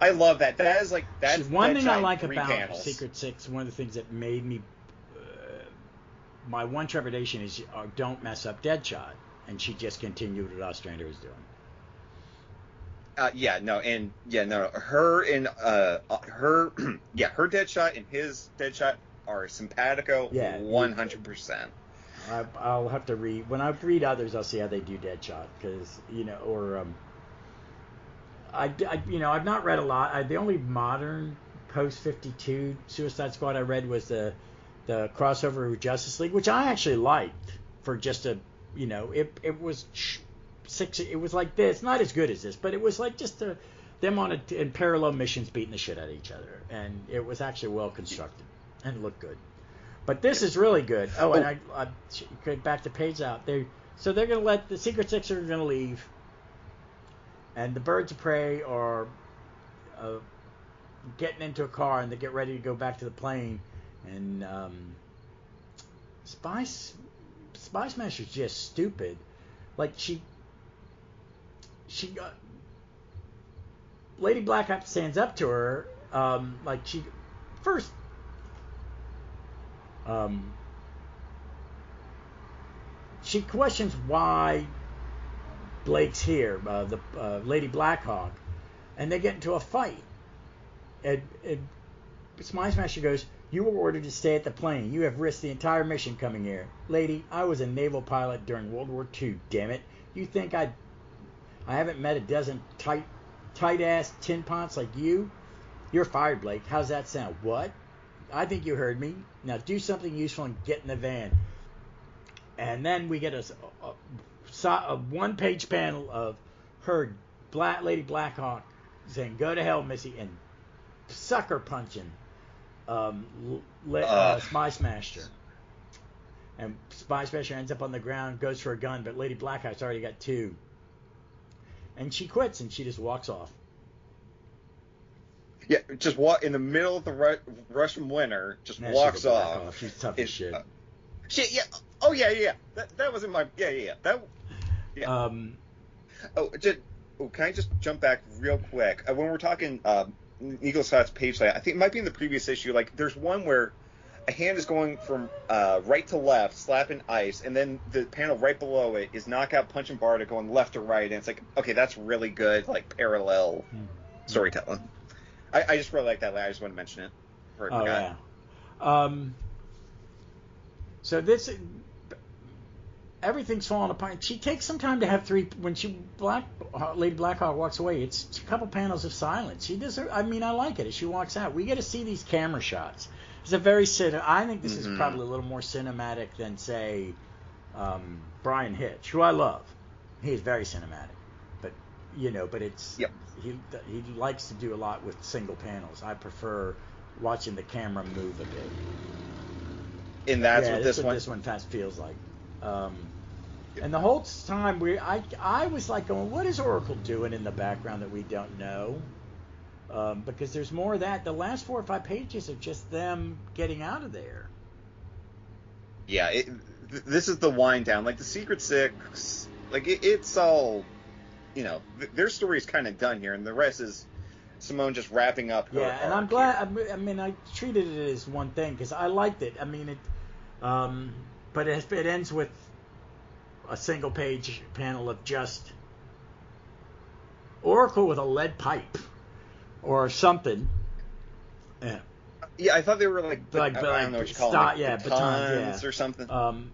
I love that. That's one thing I like about panels. Secret Six. One of the things that made me my one trepidation is don't mess up Deadshot, and she just continued what Ostrander was doing. Her Deadshot and his Deadshot are simpatico. 100%. I'll have to read when I read others. I'll see how they do Deadshot because I've not read a lot. The only modern post 52 Suicide Squad I read was the crossover with Justice League, which I actually liked for just a it was six. It was like this, not as good as this, but it was like just them in parallel missions beating the shit out of each other, and it was actually well constructed and looked good. But this is really good. Oh, and I back the page out. They're going to let the Secret Six are going to leave, and the Birds of Prey are getting into a car and they get ready to go back to the plane, and Spy Smasher's just stupid. Like she Lady Blackheart stands up to her, she questions why Blake's here, Lady Blackhawk, and they get into a fight. And Spy Smasher goes, "You were ordered to stay at the plane. You have risked the entire mission coming here. Lady, I was a naval pilot during World War II, damn it. You think I haven't met a dozen tight-ass tin pots like you? You're fired, Blake. How's that sound?" "What?" "I think you heard me. Now do something useful and get in the van." And then we get a one-page panel of her, Lady Blackhawk, saying, "Go to hell, Missy," and sucker punching Spy Smasher. And Spy Smasher ends up on the ground, goes for a gun, but Lady Blackhawk's already got two. And she quits, and she just walks off. Yeah, just walk in the middle of the Russian winter. Walks off. She's tough as shit. Shit. Yeah. Oh yeah. That wasn't my. Yeah. That. Yeah. Can I just jump back real quick? When we're talking Nicola Scott's page layout, I think it might be in the previous issue. Like, there's one where a hand is going from right to left, slapping ice, and then the panel right below it is Knockout punching Barda going left to right, and it's like, okay, that's really good, like, parallel storytelling. I just really like that. I just want to mention it. Yeah. So this, everything's falling apart. She takes some time to have when Lady Blackhawk walks away. It's a couple panels of silence. She does. I like it as she walks out. We get to see these camera shots. It's a very I think this is probably a little more cinematic than, say, Brian Hitch, who I love. He is very cinematic, but it's he likes to do a lot with single panels. I prefer watching the camera move a bit. And that's what this one feels like. And the whole time I was like going, what is Oracle doing in the background that we don't know? Because there's more of that. The last 4 or 5 pages are just them getting out of there. Yeah, this is the wind down. Like the Secret Six, like it's all, their story's kind of done here, and the rest is Simone just wrapping up her and I'm glad. I treated it as one thing because I liked it. But it ends with a single page panel of just Oracle with a lead pipe or something. Yeah. Yeah, I thought they were like I don't know what you call them. Like batons or something.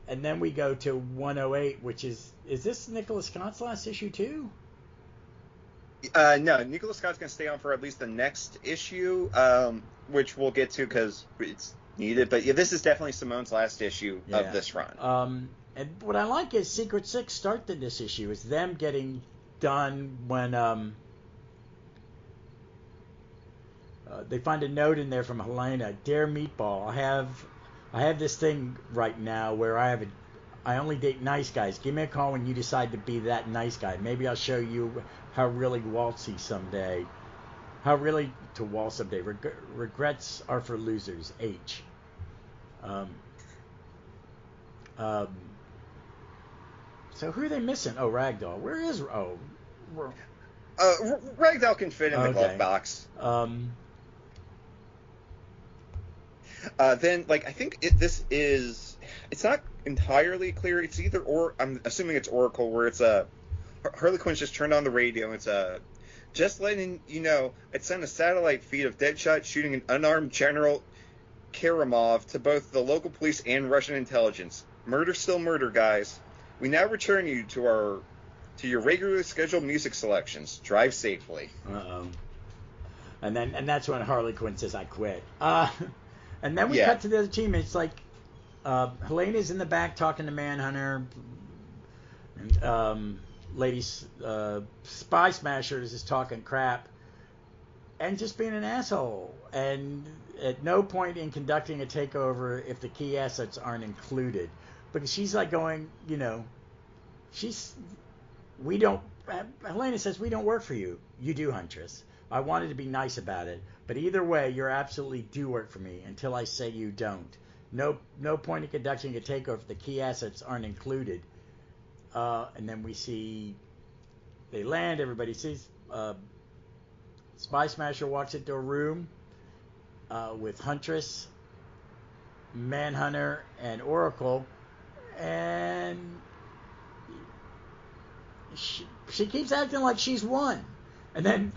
And then we go to 108, which is this Nicola Scott's last issue too? No, Nicola Scott's going to stay on for at least the next issue, which we'll get to because it's needed. But yeah, this is definitely Simone's last issue of this run. And what I like is Secret Six started this issue. It's them getting done when they find a note in there from Helena. Dear Meatball, I have this thing right now where I only date nice guys. Give me a call when you decide to be that nice guy. Maybe I'll show you how really waltzy someday. How really to waltz someday. Regrets are for losers. H. So who are they missing? Oh, Ragdoll. Where is... Ragdoll can fit in the glove box. Then, like, I think this is... It's not entirely clear. It's either... I'm assuming it's Oracle, where it's Harley Quinn's just turned on the radio, and it's just letting you know, I'd sent a satellite feed of Deadshot shooting an unarmed General Karamov to both the local police and Russian intelligence. Murder still murder, guys. We now return you to your regularly scheduled music selections. Drive safely. And that's when Harley Quinn says, I quit. And then we cut to the other team. It's like Helena's in the back talking to Manhunter. And, Lady Spy Smashers is talking crap and just being an asshole. And at no point in conducting a takeover if the key assets aren't included. Because she's like going, Helena says, we don't work for you. You do, Huntress. I wanted to be nice about it. But either way, you absolutely do work for me until I say you don't. No point in conducting a takeover if the key assets aren't included. And then we see they land. Everybody sees Spy Smasher walks into a room with Huntress, Manhunter, and Oracle, and she keeps acting like she's won. And then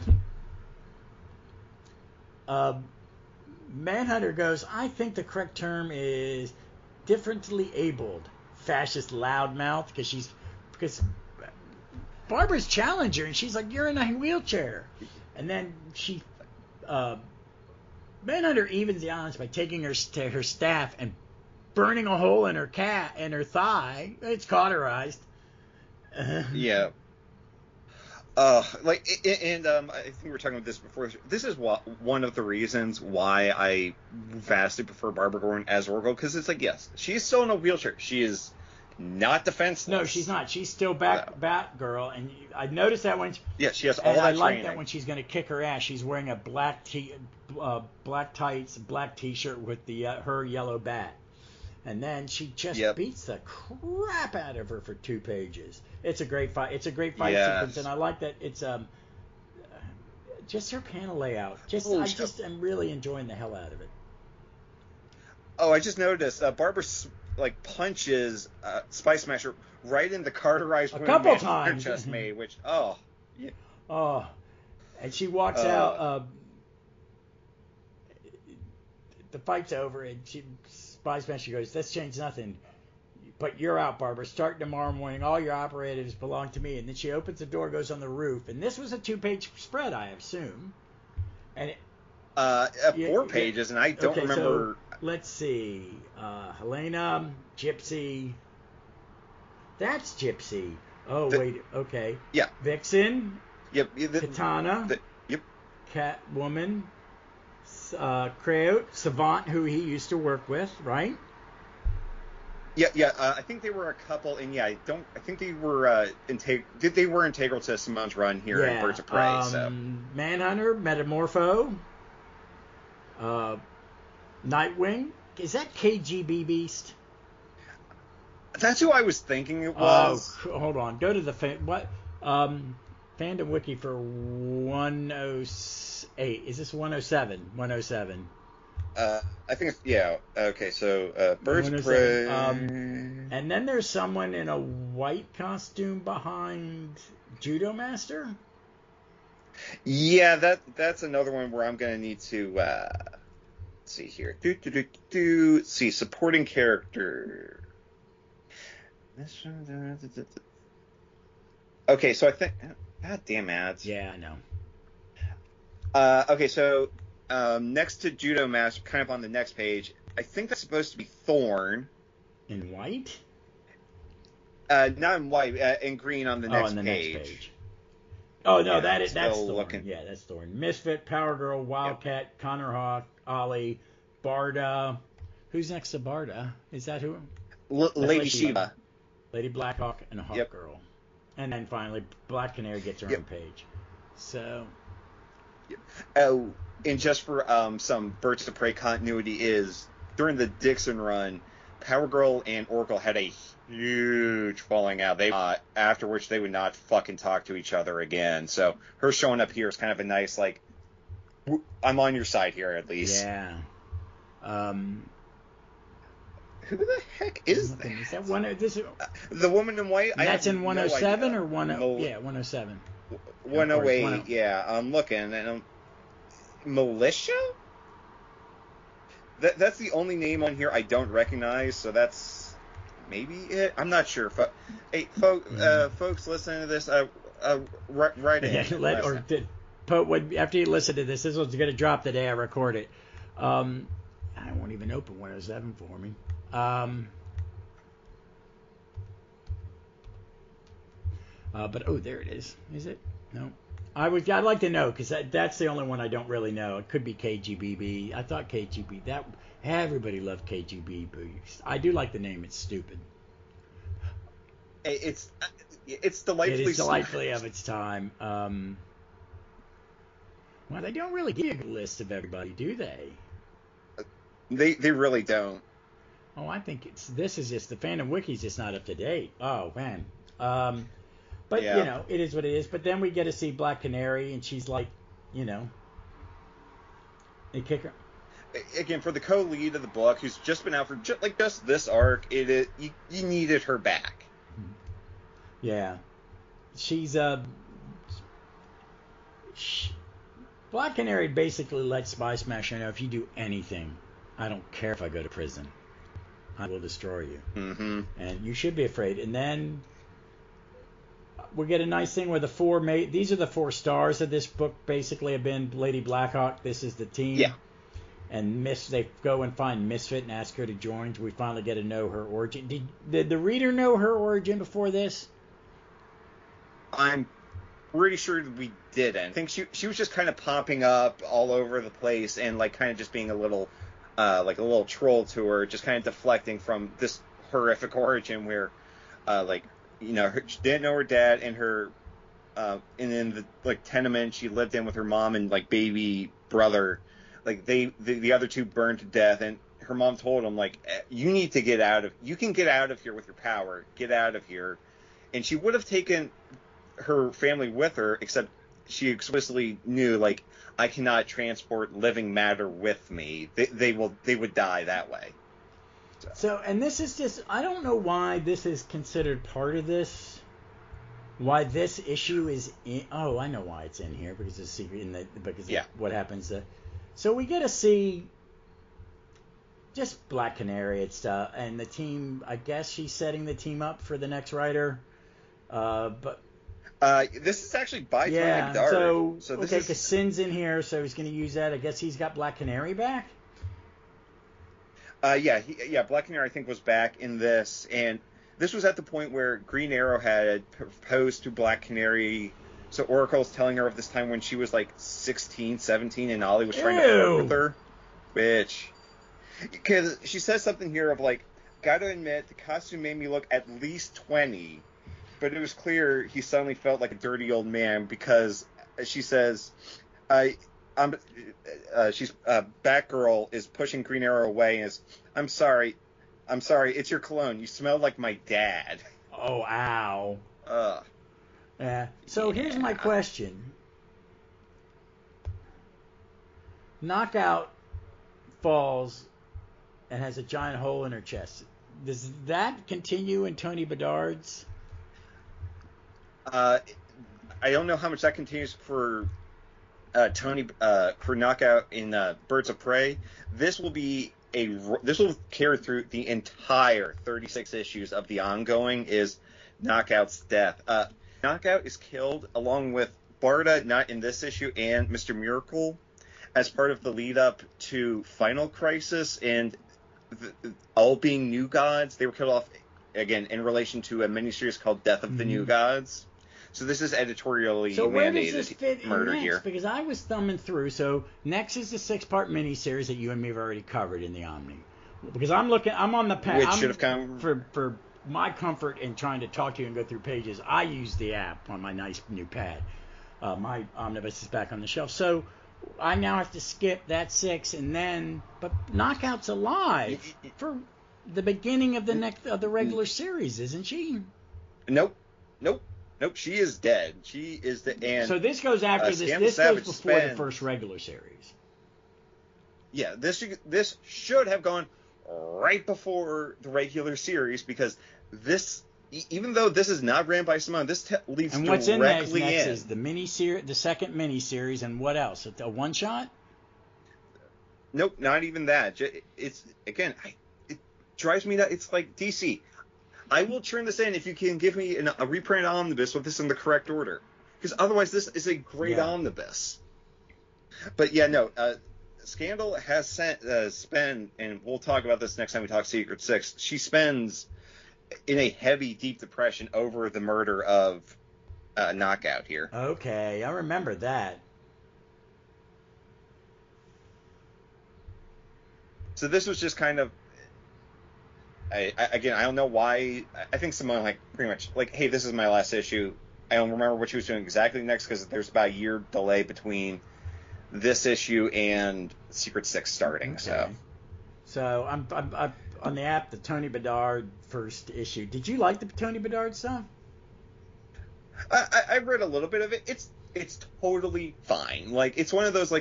Manhunter goes, I think the correct term is differently abled. Fascist loudmouth, because Barbara's challenged her, and she's like, you're in a wheelchair. And then Manhunter evens the odds by taking her staff and burning a hole in her thigh. It's cauterized. Yeah. I think we were talking about this before. This is one of the reasons why I vastly prefer Barbara Gordon as Oracle, because it's like, yes, she's still in a wheelchair. She is not defenseless. No, she's not. She's still Batgirl, and I noticed that when she has all that training. I like that when she's going to kick her ass, she's wearing a black tights, black T-shirt with her yellow bat, and then she just beats the crap out of her for 2 pages. It's a great fight. It's a great fight sequence, and I like that it's just her panel layout. I just am really enjoying the hell out of it. Oh, I just noticed Barbara punches Spy Smasher right in the cauterized wound a couple times just made, which and she walks out. The fight's over, and Spy Smasher goes, "This changed nothing, but you're out, Barbara. Starting tomorrow morning, all your operatives belong to me." And then she opens the door, goes on the roof, and this was a 2-page spread, I assume. And 4 pages, and I don't remember. So, let's see. Helena, Gypsy. That's Gypsy. Oh, wait. Okay. Yeah. Vixen. Yep. Katana. Yep. Catwoman. Kraut. Savant, who he used to work with, right? Yeah. I think they were a couple, and I think they were they were integral to Simone's run here in Birds of Prey. Manhunter, Metamorpho. Nightwing. Is that KGB Beast? That's who I was thinking it was. Oh, hold on. Go to the fandom wiki for 108. Is this 107? 107. I think it's, yeah. Okay, so Birds of Prey. And then there's someone in a white costume behind Judo Master. Yeah, that's another one where I'm gonna need to let's see here. See supporting character. Okay, so I think. God damn ads. Yeah, I know. Okay, so next to Judo Master, kind of on the next page, I think that's supposed to be Thorn. In white? Not in white, in green on the next on the page. next page. Oh no, Yeah, that's Thorn. Looking... Yeah, that's Thorn. Misfit, Power Girl, Wildcat, yep. Connor Hawk, Ollie, Barda. Who's next to Barda? Is that who? Lady Shiva. Lady Blackhawk and Hawk yep. Girl. And then finally, Black Canary gets her yep. own page. So. Yep. Oh, and just for some Birds of Prey continuity is during the Dixon run, Power Girl and Oracle had a huge falling out. They after which they would not fucking talk to each other again. So her showing up here is kind of a nice like, I'm on your side here at least. Yeah. Who the heck is that? Is that one? This the woman in white. That's in 107 or 10? Yeah, 107. 108. Yeah, I'm looking and Militia. That's the only name on here I don't recognize. So that's maybe it. I'm not sure. Hey, folks, listening to this, write in. Yeah, after you listen to this, this one's going to drop the day I record it. I won't even open 107 for me. But there it is. Is it? No. I'd like to know because that's the only one I don't really know. It could be KGBB. I thought KGB. That everybody loved KGB. I do like the name. It's stupid. It's delightfully. It is delightfully of its time. Well, they don't really give you a list of everybody, do they? They really don't. Oh, I think this is just the fandom wiki's just not up to date. Oh man. But yeah. It is what it is. But then we get to see Black Canary, and she's like, they kick her. Again, for the co-lead of the book, who's just been out for just this arc, you needed her back. Yeah, she's Black Canary basically lets Spy Smasher know if you do anything, I don't care if I go to prison, I will destroy you. Mm-hmm. And you should be afraid. And then we get a nice thing where these are the 4 stars of this book basically have been Lady Blackhawk. This is the team. Yeah. And they go and find Misfit and ask her to join. We finally get to know her origin. Did the reader know her origin before this? I'm pretty sure we didn't. I think she was just kind of popping up all over the place and like kind of just being a little troll to her, just kind of deflecting from this horrific origin where she didn't know her dad and her and in the tenement she lived in with her mom and like baby brother, like the other 2 burned to death, and her mom told him like, you need to get out of, you can get out of here with your power, get out of here. And she would have taken her family with her, except she explicitly knew like, I cannot transport living matter with me. They would die that way. So, and this is just, I don't know why this is considered part of this. Why this issue is in, I know why it's in here, because it's secret because of what happens. So we get to see just Black Canary and stuff, and the team, I guess she's setting the team up for the next writer. But this is actually by Tony Bedard. So this because Sin's in here, so he's going to use that. I guess he's got Black Canary back. Black Canary I think was back in this, and this was at the point where Green Arrow had proposed to Black Canary. So Oracle's telling her of this time when she was like 16, 17, and Ollie was trying to flirt with her. Bitch. Because she says something here of like, gotta admit, the costume made me look at least 20, but it was clear he suddenly felt like a dirty old man because she says, Batgirl is pushing Green Arrow away and is, I'm sorry, it's your cologne. You smell like my dad. Oh, ow. Yeah. So here's my question. Knockout falls and has a giant hole in her chest. Does that continue in Tony Bedard's? I don't know how much that continues for Tony for Knockout in Birds of Prey. This will carry through the entire 36 issues of the ongoing is Knockout's death. Knockout is killed along with Barda, not in this issue, and Mr. Miracle as part of the lead up to Final Crisis, and all being new gods. They were killed off again in relation to a miniseries called Death of the New Gods. So this is editorially mandated this fit murder in here. Because I was thumbing through. So next is the 6-part miniseries that you and me have already covered in the Omni. Because I'm on the pad. Which should have come for my comfort in trying to talk to you and go through pages. I use the app on my nice new pad. My omnibus is back on the shelf. So I now have to skip that 6 and then. But Knockout's alive for the beginning of the regular series, isn't she? Nope. She is dead. She is so this goes after this. This goes before the first regular series. Yeah, this should have gone right before the regular series because this, even though this is not ran by Simone, this leads and what's directly in next is the miniseries, the second miniseries, and what else? A one shot? Nope, not even that. It's again, it drives me nuts. It's like DC. I will turn this in if you can give me a reprint omnibus with this in the correct order. Because otherwise this is a great omnibus. But yeah, no, Scandal has spent, and we'll talk about this next time we talk Secret Six, she spends in a heavy, deep depression over the murder of Knockout here. Okay, I remember that. So this was just kind of, I don't know why. I think Simone pretty much hey, this is my last issue. I don't remember what she was doing exactly next because there's about a year delay between this issue and Secret Six starting. Okay. So I'm on the app, the Tony Bedard first issue. Did you like the Tony Bedard stuff? I read a little bit of it. It's totally fine. It's one of those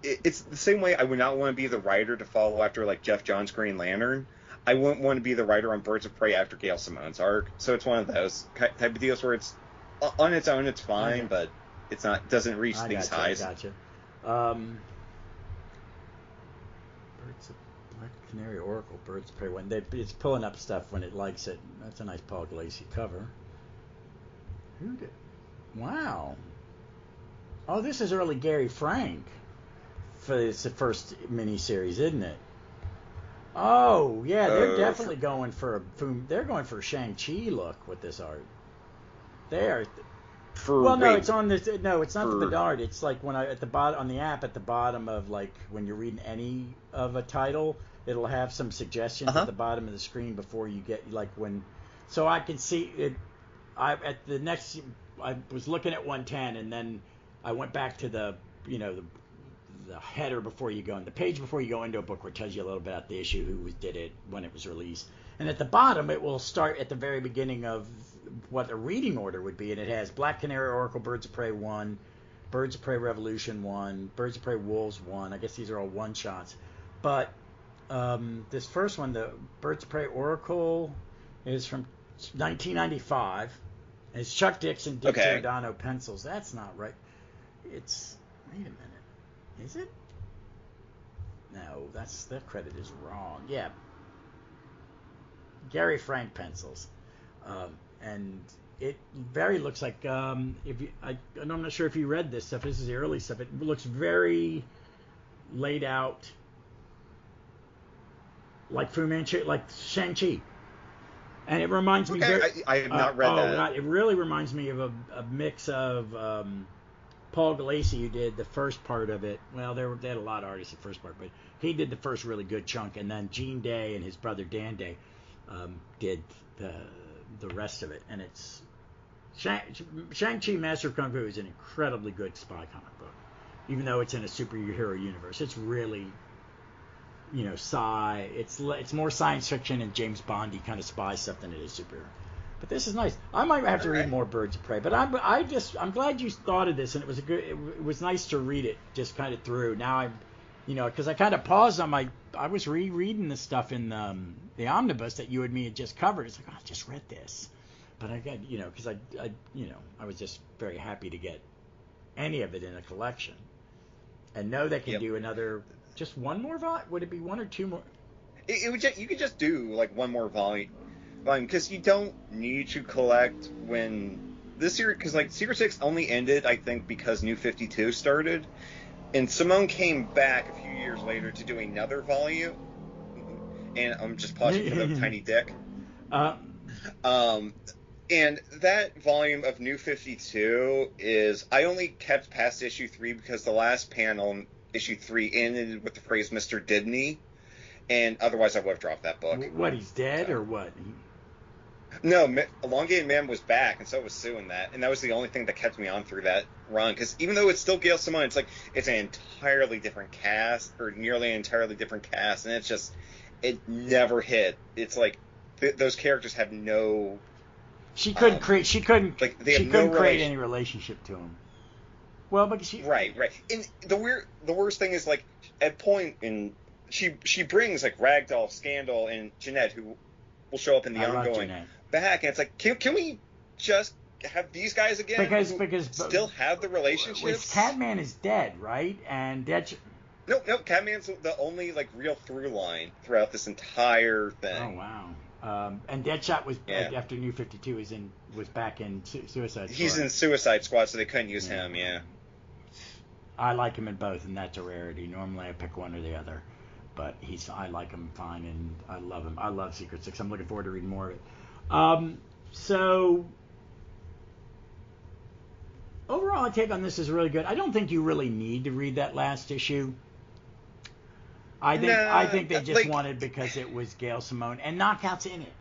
it's the same way I would not want to be the writer to follow after Jeff Johns' Green Lantern. I wouldn't want to be the writer on Birds of Prey after Gail Simone's arc. So it's one of those type of deals where it's on its own, it's fine, but it's not doesn't reach these highs. I gotcha. Birds of Black Canary Oracle, Birds of Prey. It's pulling up stuff when it likes it. That's a nice Paul Glacy cover. Who did? Wow. Oh, this is early Gary Frank. It's the first miniseries, isn't it? Oh, yeah, they're definitely going for a Shang-Chi look with this art. They are. It's on this. No, it's not the Bedard. It's when at the bottom on the app at the bottom of when you're reading any of a title, it'll have some suggestions at the bottom of the screen before you get when. So I can see it. I was looking at 110 and then I went back to the header before you go in, the page before you go into a book where it tells you a little bit about the issue, who did it, when it was released. And at the bottom, it will start at the very beginning of what a reading order would be. And it has Black Canary Oracle, Birds of Prey 1, Birds of Prey Revolution 1, Birds of Prey Wolves 1. I guess these are all one-shots. But this first one, the Birds of Prey Oracle, is from 1995. And it's Chuck Dixon, Dick Giordano pencils. That's not right. It's... Wait a minute. Is it? No, that credit is wrong. Yeah. Gary Frank pencils. And it very looks like I'm not sure if you read this stuff. This is the early stuff. It looks very laid out like Fu Manchu, like Shang-Chi. And it reminds me I have not read that. It really reminds me of a mix of Paul Glacy, who did the first part of it. Well, they had a lot of artists in the first part, but he did the first really good chunk, and then Gene Day and his brother Dan Day did the rest of it. And it's Shang-Chi Master of Kung Fu is an incredibly good spy comic book, even though it's in a superhero universe. It's really, sci. It's more science fiction and James Bondy kind of spy stuff than it is superhero. But this is nice. I might have to read more Birds of Prey, but I'm glad you thought of this, and it was nice to read it just kind of through. Now Because I kind of paused on I was rereading the stuff in the omnibus that you and me had just covered. It's like, I just read this. But I got, because I was just very happy to get any of it in a collection. And know they can do another, just one more volume? Would it be one or two more? It would you could just do like one more volume, because you don't need to collect when this year, because like Secret Six only ended, I think, because New 52 started, and Simone came back a few years later to do another volume, and I'm just pausing for the tiny dick. And that volume of New 52 is, I only kept past issue 3 because the last panel in issue 3 ended with the phrase Mr. Didney, and otherwise I would have dropped that book. What, he's dead or what? No, Elongated Man was back, and so was Sue in that, and that was the only thing that kept me on through that run, because even though it's still Gail Simone, it's like, it's an entirely different cast, or nearly an entirely different cast, and it's just, it never hit. It's like, those characters have no... She couldn't create any relationship to him. Well, but right. And the worst thing is, like, at point in she brings like Ragdoll, Scandal, and Jeanette, who will show up in the ongoing back, and it's like, can we just have these guys again? Because still have the relationships. Catman is dead, right? And that's no, Catman's the only like real through line throughout this entire thing. Oh wow. And Deadshot was after New 52 was back in Suicide Squad. He's in Suicide Squad, so they couldn't use him. Yeah. I like him in both, and that's a rarity. Normally I pick one or the other, but I like him fine, and I love him. I love Secret Six. I'm looking forward to reading more of it. So overall, my take on this is really good. I don't think you really need to read that last issue. I think they just wanted, because it was Gail Simone and Knockout's in it.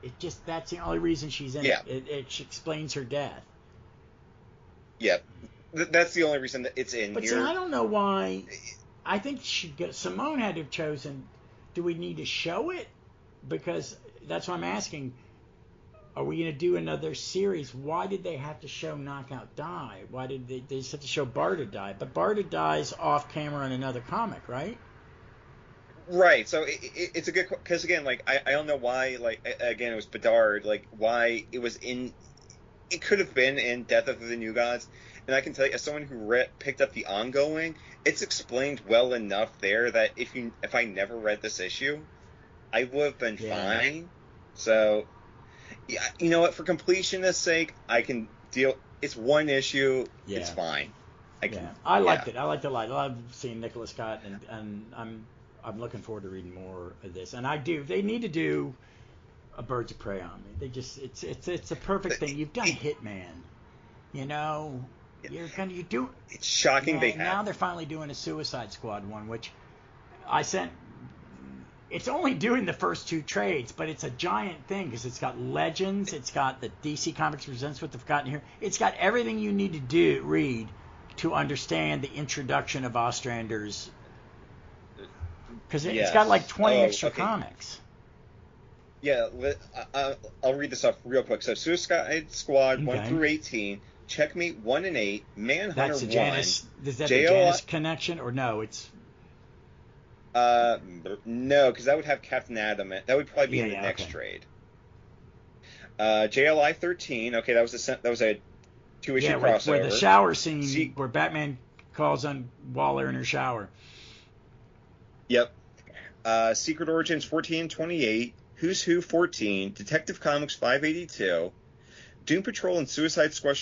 That's the only reason she's in it. It explains her death. Yep. That's the only reason that it's in but here. But I don't know why. I think Simone had to have chosen. Do we need to show it? Because that's what I'm asking. Are we going to do another series? Why did they have to show Knockout die? Why did they just have to show Barda die? But Barda dies off camera in another comic, right? Right, so it's a good, because again, like, I don't know why, like, again, it was Bedard, like, why it was in, it could have been in Death of the New Gods, and I can tell you, as someone who picked up the ongoing, it's explained well enough there that if I never read this issue, I would have been fine. So, yeah, you know what, for completionist's sake, I can deal, it's one issue, it's fine. I liked it. I liked it a lot. I love seeing Nicola Scott, and I'm looking forward to reading more of this, and I do. They need to do a Birds of Prey on me. They just it's a perfect thing. You've done Hitman, you do. It's shocking they have. Now they're finally doing a Suicide Squad one, which I sent. It's only doing the first 2 trades, but it's a giant thing because it's got Legends, it's got the DC Comics Presents What They've Gotten Here, it's got everything you need to read to understand the introduction of Ostrander's. Because it's got like 20 extra comics. Yeah, I'll read this off real quick. So Suicide Squad 1 through 18, Checkmate 1 and 8, Manhunter 1. Is that the Janus connection, or no? It's no, because that would have Captain Atom. That would probably be in the next trade. JLI 13. Okay, that was a 2-issue crossover. Where the shower scene, where Batman calls on Waller in her shower. Yep. Secret Origins 14 and 28, Who's Who 14, Detective Comics 582, Doom Patrol and Suicide Squad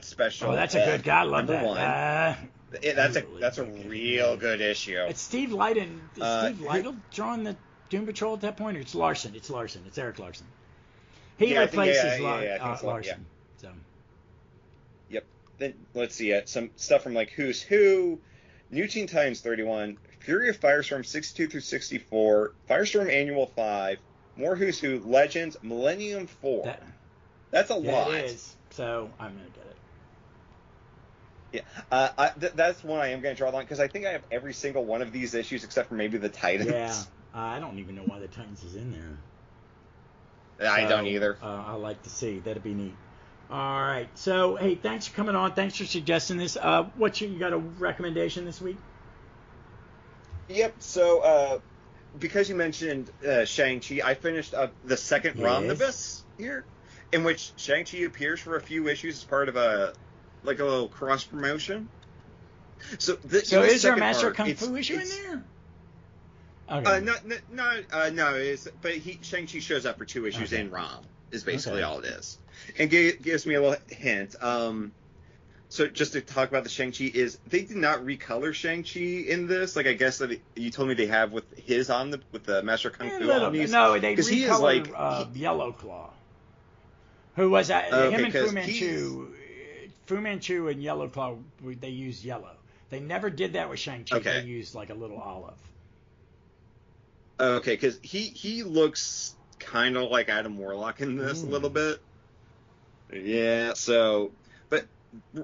Special. Oh, that's a good guy. I love that. 1. That's a real good issue. It's Steve Lytle. Is Steve Lytle drawing the Doom Patrol at that point, or it's Larson? It's Larson. It's Eric Larson. He replaces Larson. So. Yep. Then let's see. Some stuff from like Who's Who. New Teen Titans 31, Fury of Firestorm 62 through 64, Firestorm Annual 5, more Who's Who, Legends, Millennium 4. That's a lot. It is. So I'm going to get it. Yeah. That's one I am going to draw the line, because I think I have every single one of these issues except for maybe the Titans. Yeah. I don't even know why the Titans is in there. I don't either. I like to see. That'd be neat. All right. So, hey, thanks for coming on. Thanks for suggesting this. You got a recommendation this week? Yep. So, because you mentioned Shang-Chi, I finished up the second Romnibus here, in which Shang-Chi appears for a few issues as part of a little cross promotion. So is there a Master Kung Fu issue in there? Okay. No. But Shang-Chi shows up for 2 issues in Rom. Is basically all it is, and gives me a little hint. So just to talk about the Shang-Chi is they did not recolor Shang-Chi in this. Like I guess that you told me they have with the Master Kung Fu Omnis. No, they recolored Yellow Claw, who was him and Fu Manchu. Fu Manchu and Yellow Claw, they used yellow. They never did that with Shang-Chi. Okay. They used like a little olive. Okay, because he looks kind of like Adam Warlock in this a little bit. Yeah, so... But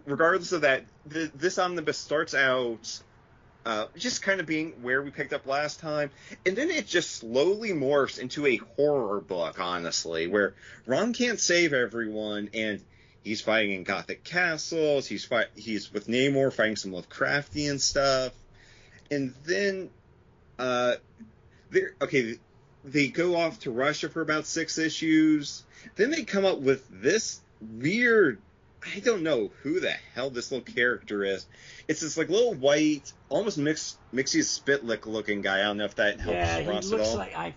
regardless of that, this omnibus starts out just kind of being where we picked up last time, and then it just slowly morphs into a horror book, honestly, where Ron can't save everyone, and he's fighting in Gothic castles, he's with Namor fighting some Lovecraftian stuff, and then... they go off to Russia for about 6 issues. Then they come up with this weird... I don't know who the hell this little character is. It's this little white, almost Mixie Spitlick looking guy. I don't know if that helps Ross at all. Yeah,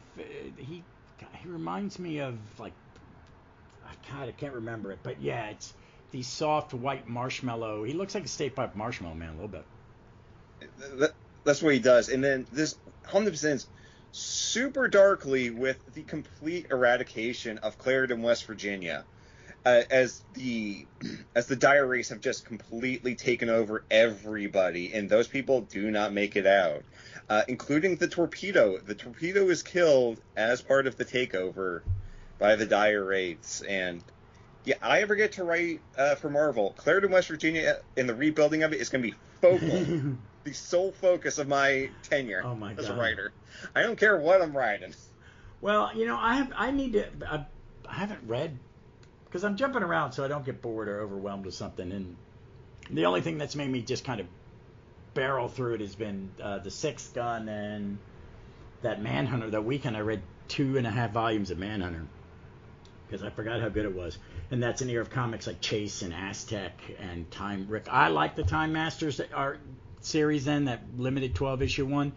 he looks like he reminds me of I can't remember it, but yeah, it's the soft white marshmallow. He looks like a State Pipe Marshmallow Man a little bit. That's what he does. And then this 100% super darkly with the complete eradication of Clarendon, West Virginia, as the Dire Race have just completely taken over everybody, and those people do not make it out, including the Torpedo. The Torpedo is killed as part of the takeover by the Dire Wraiths, and I ever get to write for Marvel, Clarendon, West Virginia, and the rebuilding of it is going to be focal. The sole focus of my tenure as a writer. I don't care what I'm writing. Well, I haven't read, because I'm jumping around so I don't get bored or overwhelmed with something, and the only thing that's made me just kind of barrel through it has been the Sixth Gun and that Manhunter. That weekend I read 2.5 volumes of Manhunter, because I forgot how good it was. And that's an era of comics like Chase and Aztec and Time Rick. I like the Time Masters art series then, that limited 12-issue one.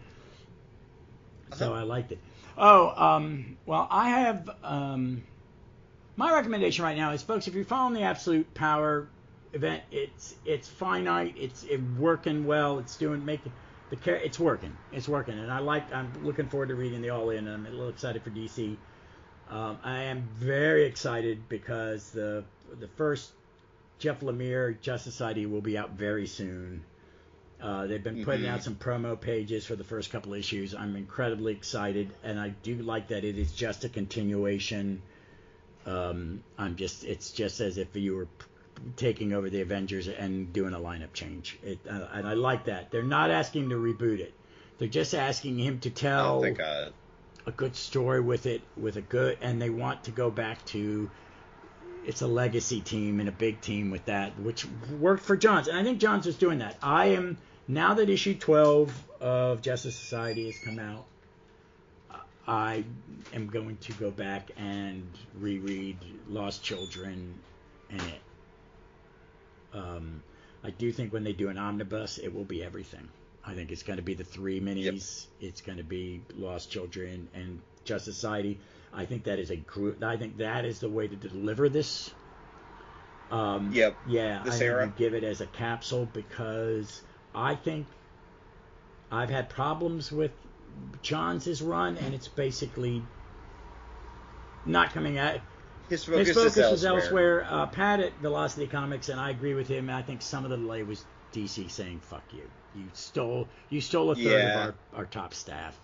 So I liked it. Well, I have... my recommendation right now is, folks, if you're following the Absolute Power event, it's finite, it's working well, it's working, and I'm looking forward to reading the All In, and I'm a little excited for DC. I am very excited because the first Jeff Lemire Justice Society will be out very soon. They've been putting out some promo pages for the first couple issues. I'm incredibly excited, and I do like that it is just a continuation. It's just as if you were taking over the Avengers and doing a lineup change. And I like that. They're not asking to reboot it. They're just asking him to tell a good story with and they want to go back to, it's a legacy team and a big team with that, which worked for Johns. And I think Johns is doing that. Now that issue 12 of Justice Society has come out, I am going to go back and reread Lost Children in it. I do think when they do an omnibus, it will be everything. I think it's going to be the 3 minis. Yep. It's going to be Lost Children and Justice Society. I think that is the way to deliver this. Yep. Yeah, I would give it as a capsule, because I think I've had problems with Johns' run, and it's basically not coming out. His focus was elsewhere. Pat at Velocity Comics, and I agree with him. I think some of the delay was DC saying "fuck you." You stole a third of our top staff.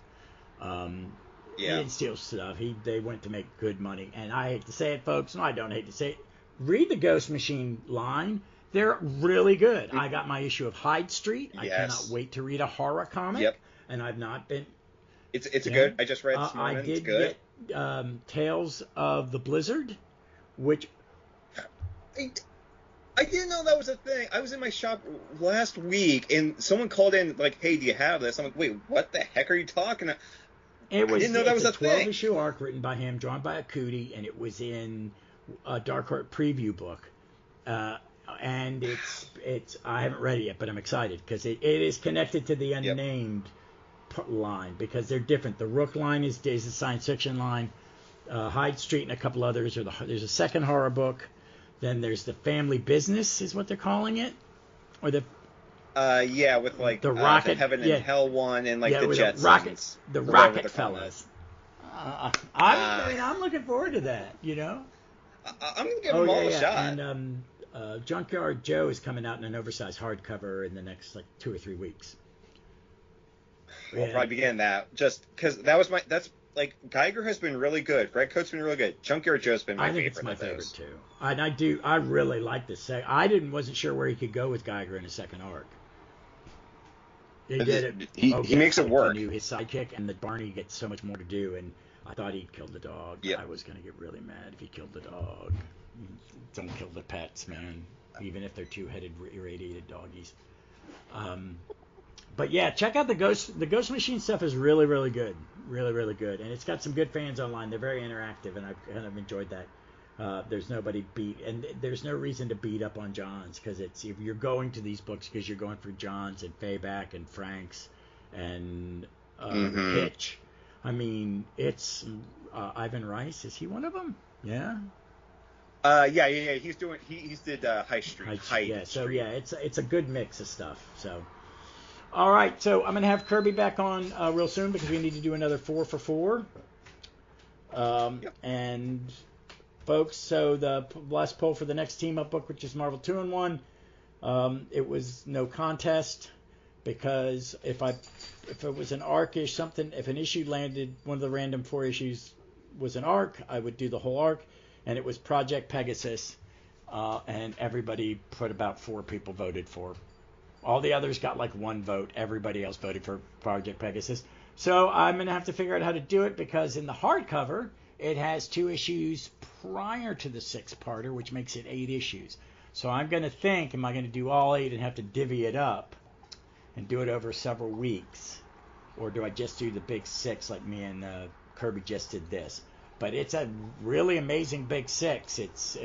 He didn't steal stuff. They went to make good money, and I hate to say it, folks. No, I don't hate to say it. Read the Ghost Machine line. They're really good. I got my issue of Hyde Street. I cannot wait to read a horror comic. Yep. And I've not been. It's a good. I just read this morning. I did it's good. Get Tales of the Blizzard, which I didn't know that was a thing. I was in my shop last week, and someone called in like, "Hey, do you have this?" I'm like, "Wait, what the heck are you talking about?" I didn't know that was a thing. It's a 12-issue arc written by him, drawn by Akuti, and it was in a Dark Horse preview book. And it's I haven't read it yet, but I'm excited because it is connected to the unnamed line because they're different. The Rook line is a science fiction line. Hyde Street and a couple others there's a second horror book. Then there's the Family Business is what they're calling it, or the with like the Rocket the Heaven and Hell one and like the Jetsons, the Rocket fellas. I'm looking forward to that. You know, I'm gonna give them all a shot. And Junkyard Joe is coming out in an oversized hardcover in the next like 2 or 3 weeks. We'll probably begin that just because that's like Geiger has been really good. Red Coat's been really good. Junkyard Joe's been my favorite. I think it's my favorite too. And I really like this. Wasn't sure where he could go with Geiger in a second arc. He did it. He makes it work. He knew his sidekick and the Barney gets so much more to do, and I thought he'd killed the dog. Yeah. I was gonna get really mad if he killed the dog. Don't kill the pets, man. Even if they're two-headed irradiated doggies. But yeah, check out the Ghost Machine stuff is really, really good. Really, really good. And it's got some good fans online. They're very interactive, and I've kind of enjoyed that. There's nobody and there's no reason to beat up on Johns because if you're going to these books because you're going for Johns and Fayback and Franks and Hitch. I mean, it's Ivan Rice. Is he one of them? Yeah. Yeah. He's doing. He's did High Street. It's a good mix of stuff. So, all right. So I'm gonna have Kirby back on real soon because we need to do another 4 for 4. And folks, so the last poll for the next team up book, which is Marvel 2-in-1, it was no contest because if it was an arc-ish something, if an issue landed, one of the random 4 issues was an arc, I would do the whole arc. And it was Project Pegasus, and everybody put about 4 people voted for. All the others got like 1 vote. Everybody else voted for Project Pegasus. So I'm going to have to figure out how to do it because in the hardcover, it has 2 issues prior to the 6-parter, which makes it 8 issues. So I'm going to think, am I going to do all 8 and have to divvy it up and do it over several weeks? Or do I just do the big 6 like me and Kirby just did this? But it's a really amazing big 6. It's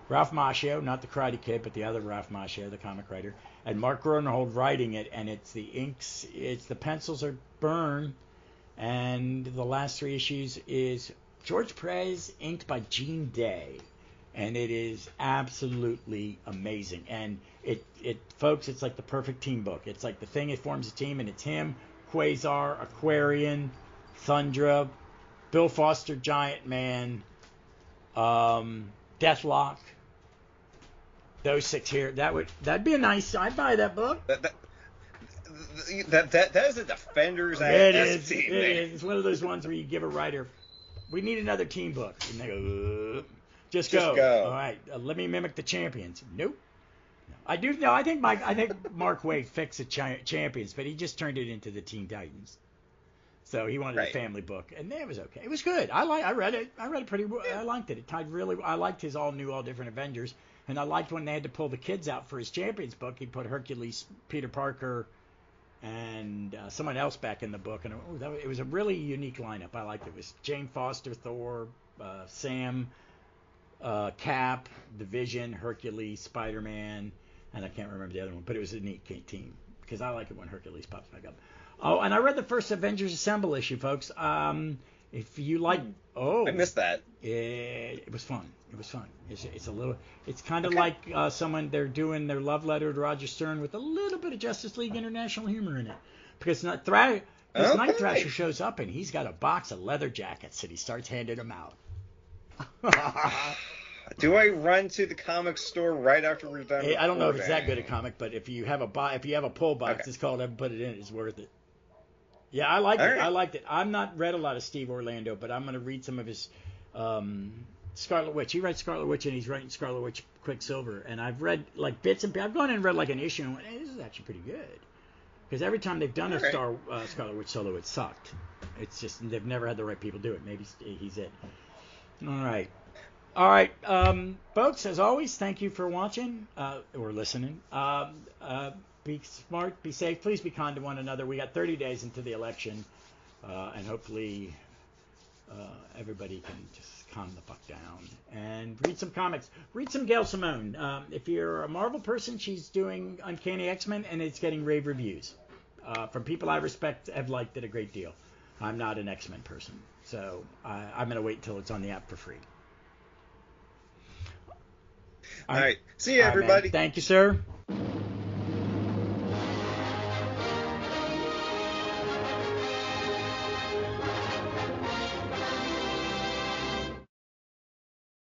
Ralph Macchio, not the Karate Kid, but the other Ralph Macchio, the comic writer, and Mark Gruenhold writing it. And the pencils are burned, and the last 3 issues is George Perez, inked by Gene Day, and it is absolutely amazing. And folks, it's like the perfect team book. It's like the thing. It forms a team, and it's him, Quasar, Aquarian, Thundra, Bill Foster, Giant Man, Deathlock. Those 6 here. That'd be a nice. I'd buy that book. That is a Defenders team. It is. It's one of those ones where you give a writer, we need another team book, and they go, just go. All right, let me mimic the Champions. Nope. I do. No, I think Mark Waid fixed the Champions, but he just turned it into the Teen Titans. So he wanted a family book, and it was okay. It was good. I read it. I read it pretty well. I liked it. I liked his all different Avengers, and I liked when they had to pull the kids out for his Champions book. He put Hercules, Peter Parker, and someone else back in the book, and it was a really unique lineup. I liked it. It was Jane Foster, Thor, Sam, Cap, the Vision, Hercules, Spider-Man, and I can't remember the other one, but it was a neat team because I like it when Hercules pops back up. Oh, and I read the first Avengers Assemble issue, folks. If you like, I missed that. It was fun. It's kind of like they're doing their love letter to Roger Stern with a little bit of Justice League International humor in it, because Night Thrasher shows up and he's got a box of leather jackets that he starts handing them out. Do I run to the comic store right after we're done? I don't know if it's that good a comic, but if you have a pull box, it's called "Put It In." It's worth it. Yeah, I liked it. Right. I liked it. I'm not read a lot of Steve Orlando, but I'm going to read some of his Scarlet Witch. He writes Scarlet Witch, and he's writing Scarlet Witch Quicksilver. And I've read like bits and I've gone in and read like an issue and went, hey, this is actually pretty good. Because every time they've done a Scarlet Witch solo, it sucked. It's just they've never had the right people do it. Maybe he's it. All right. All right, folks. As always, thank you for watching or listening. Be smart, be safe. Please be kind to one another. We got 30 days into the election, and hopefully everybody can just calm the fuck down and read some comics. Read some Gail Simone. If you're a Marvel person, she's doing Uncanny X-Men, and it's getting rave reviews from people I respect. Have liked it a great deal. I'm not an X-Men person, so I'm gonna wait until it's on the app for free. All right. See you, everybody. Thank you, sir.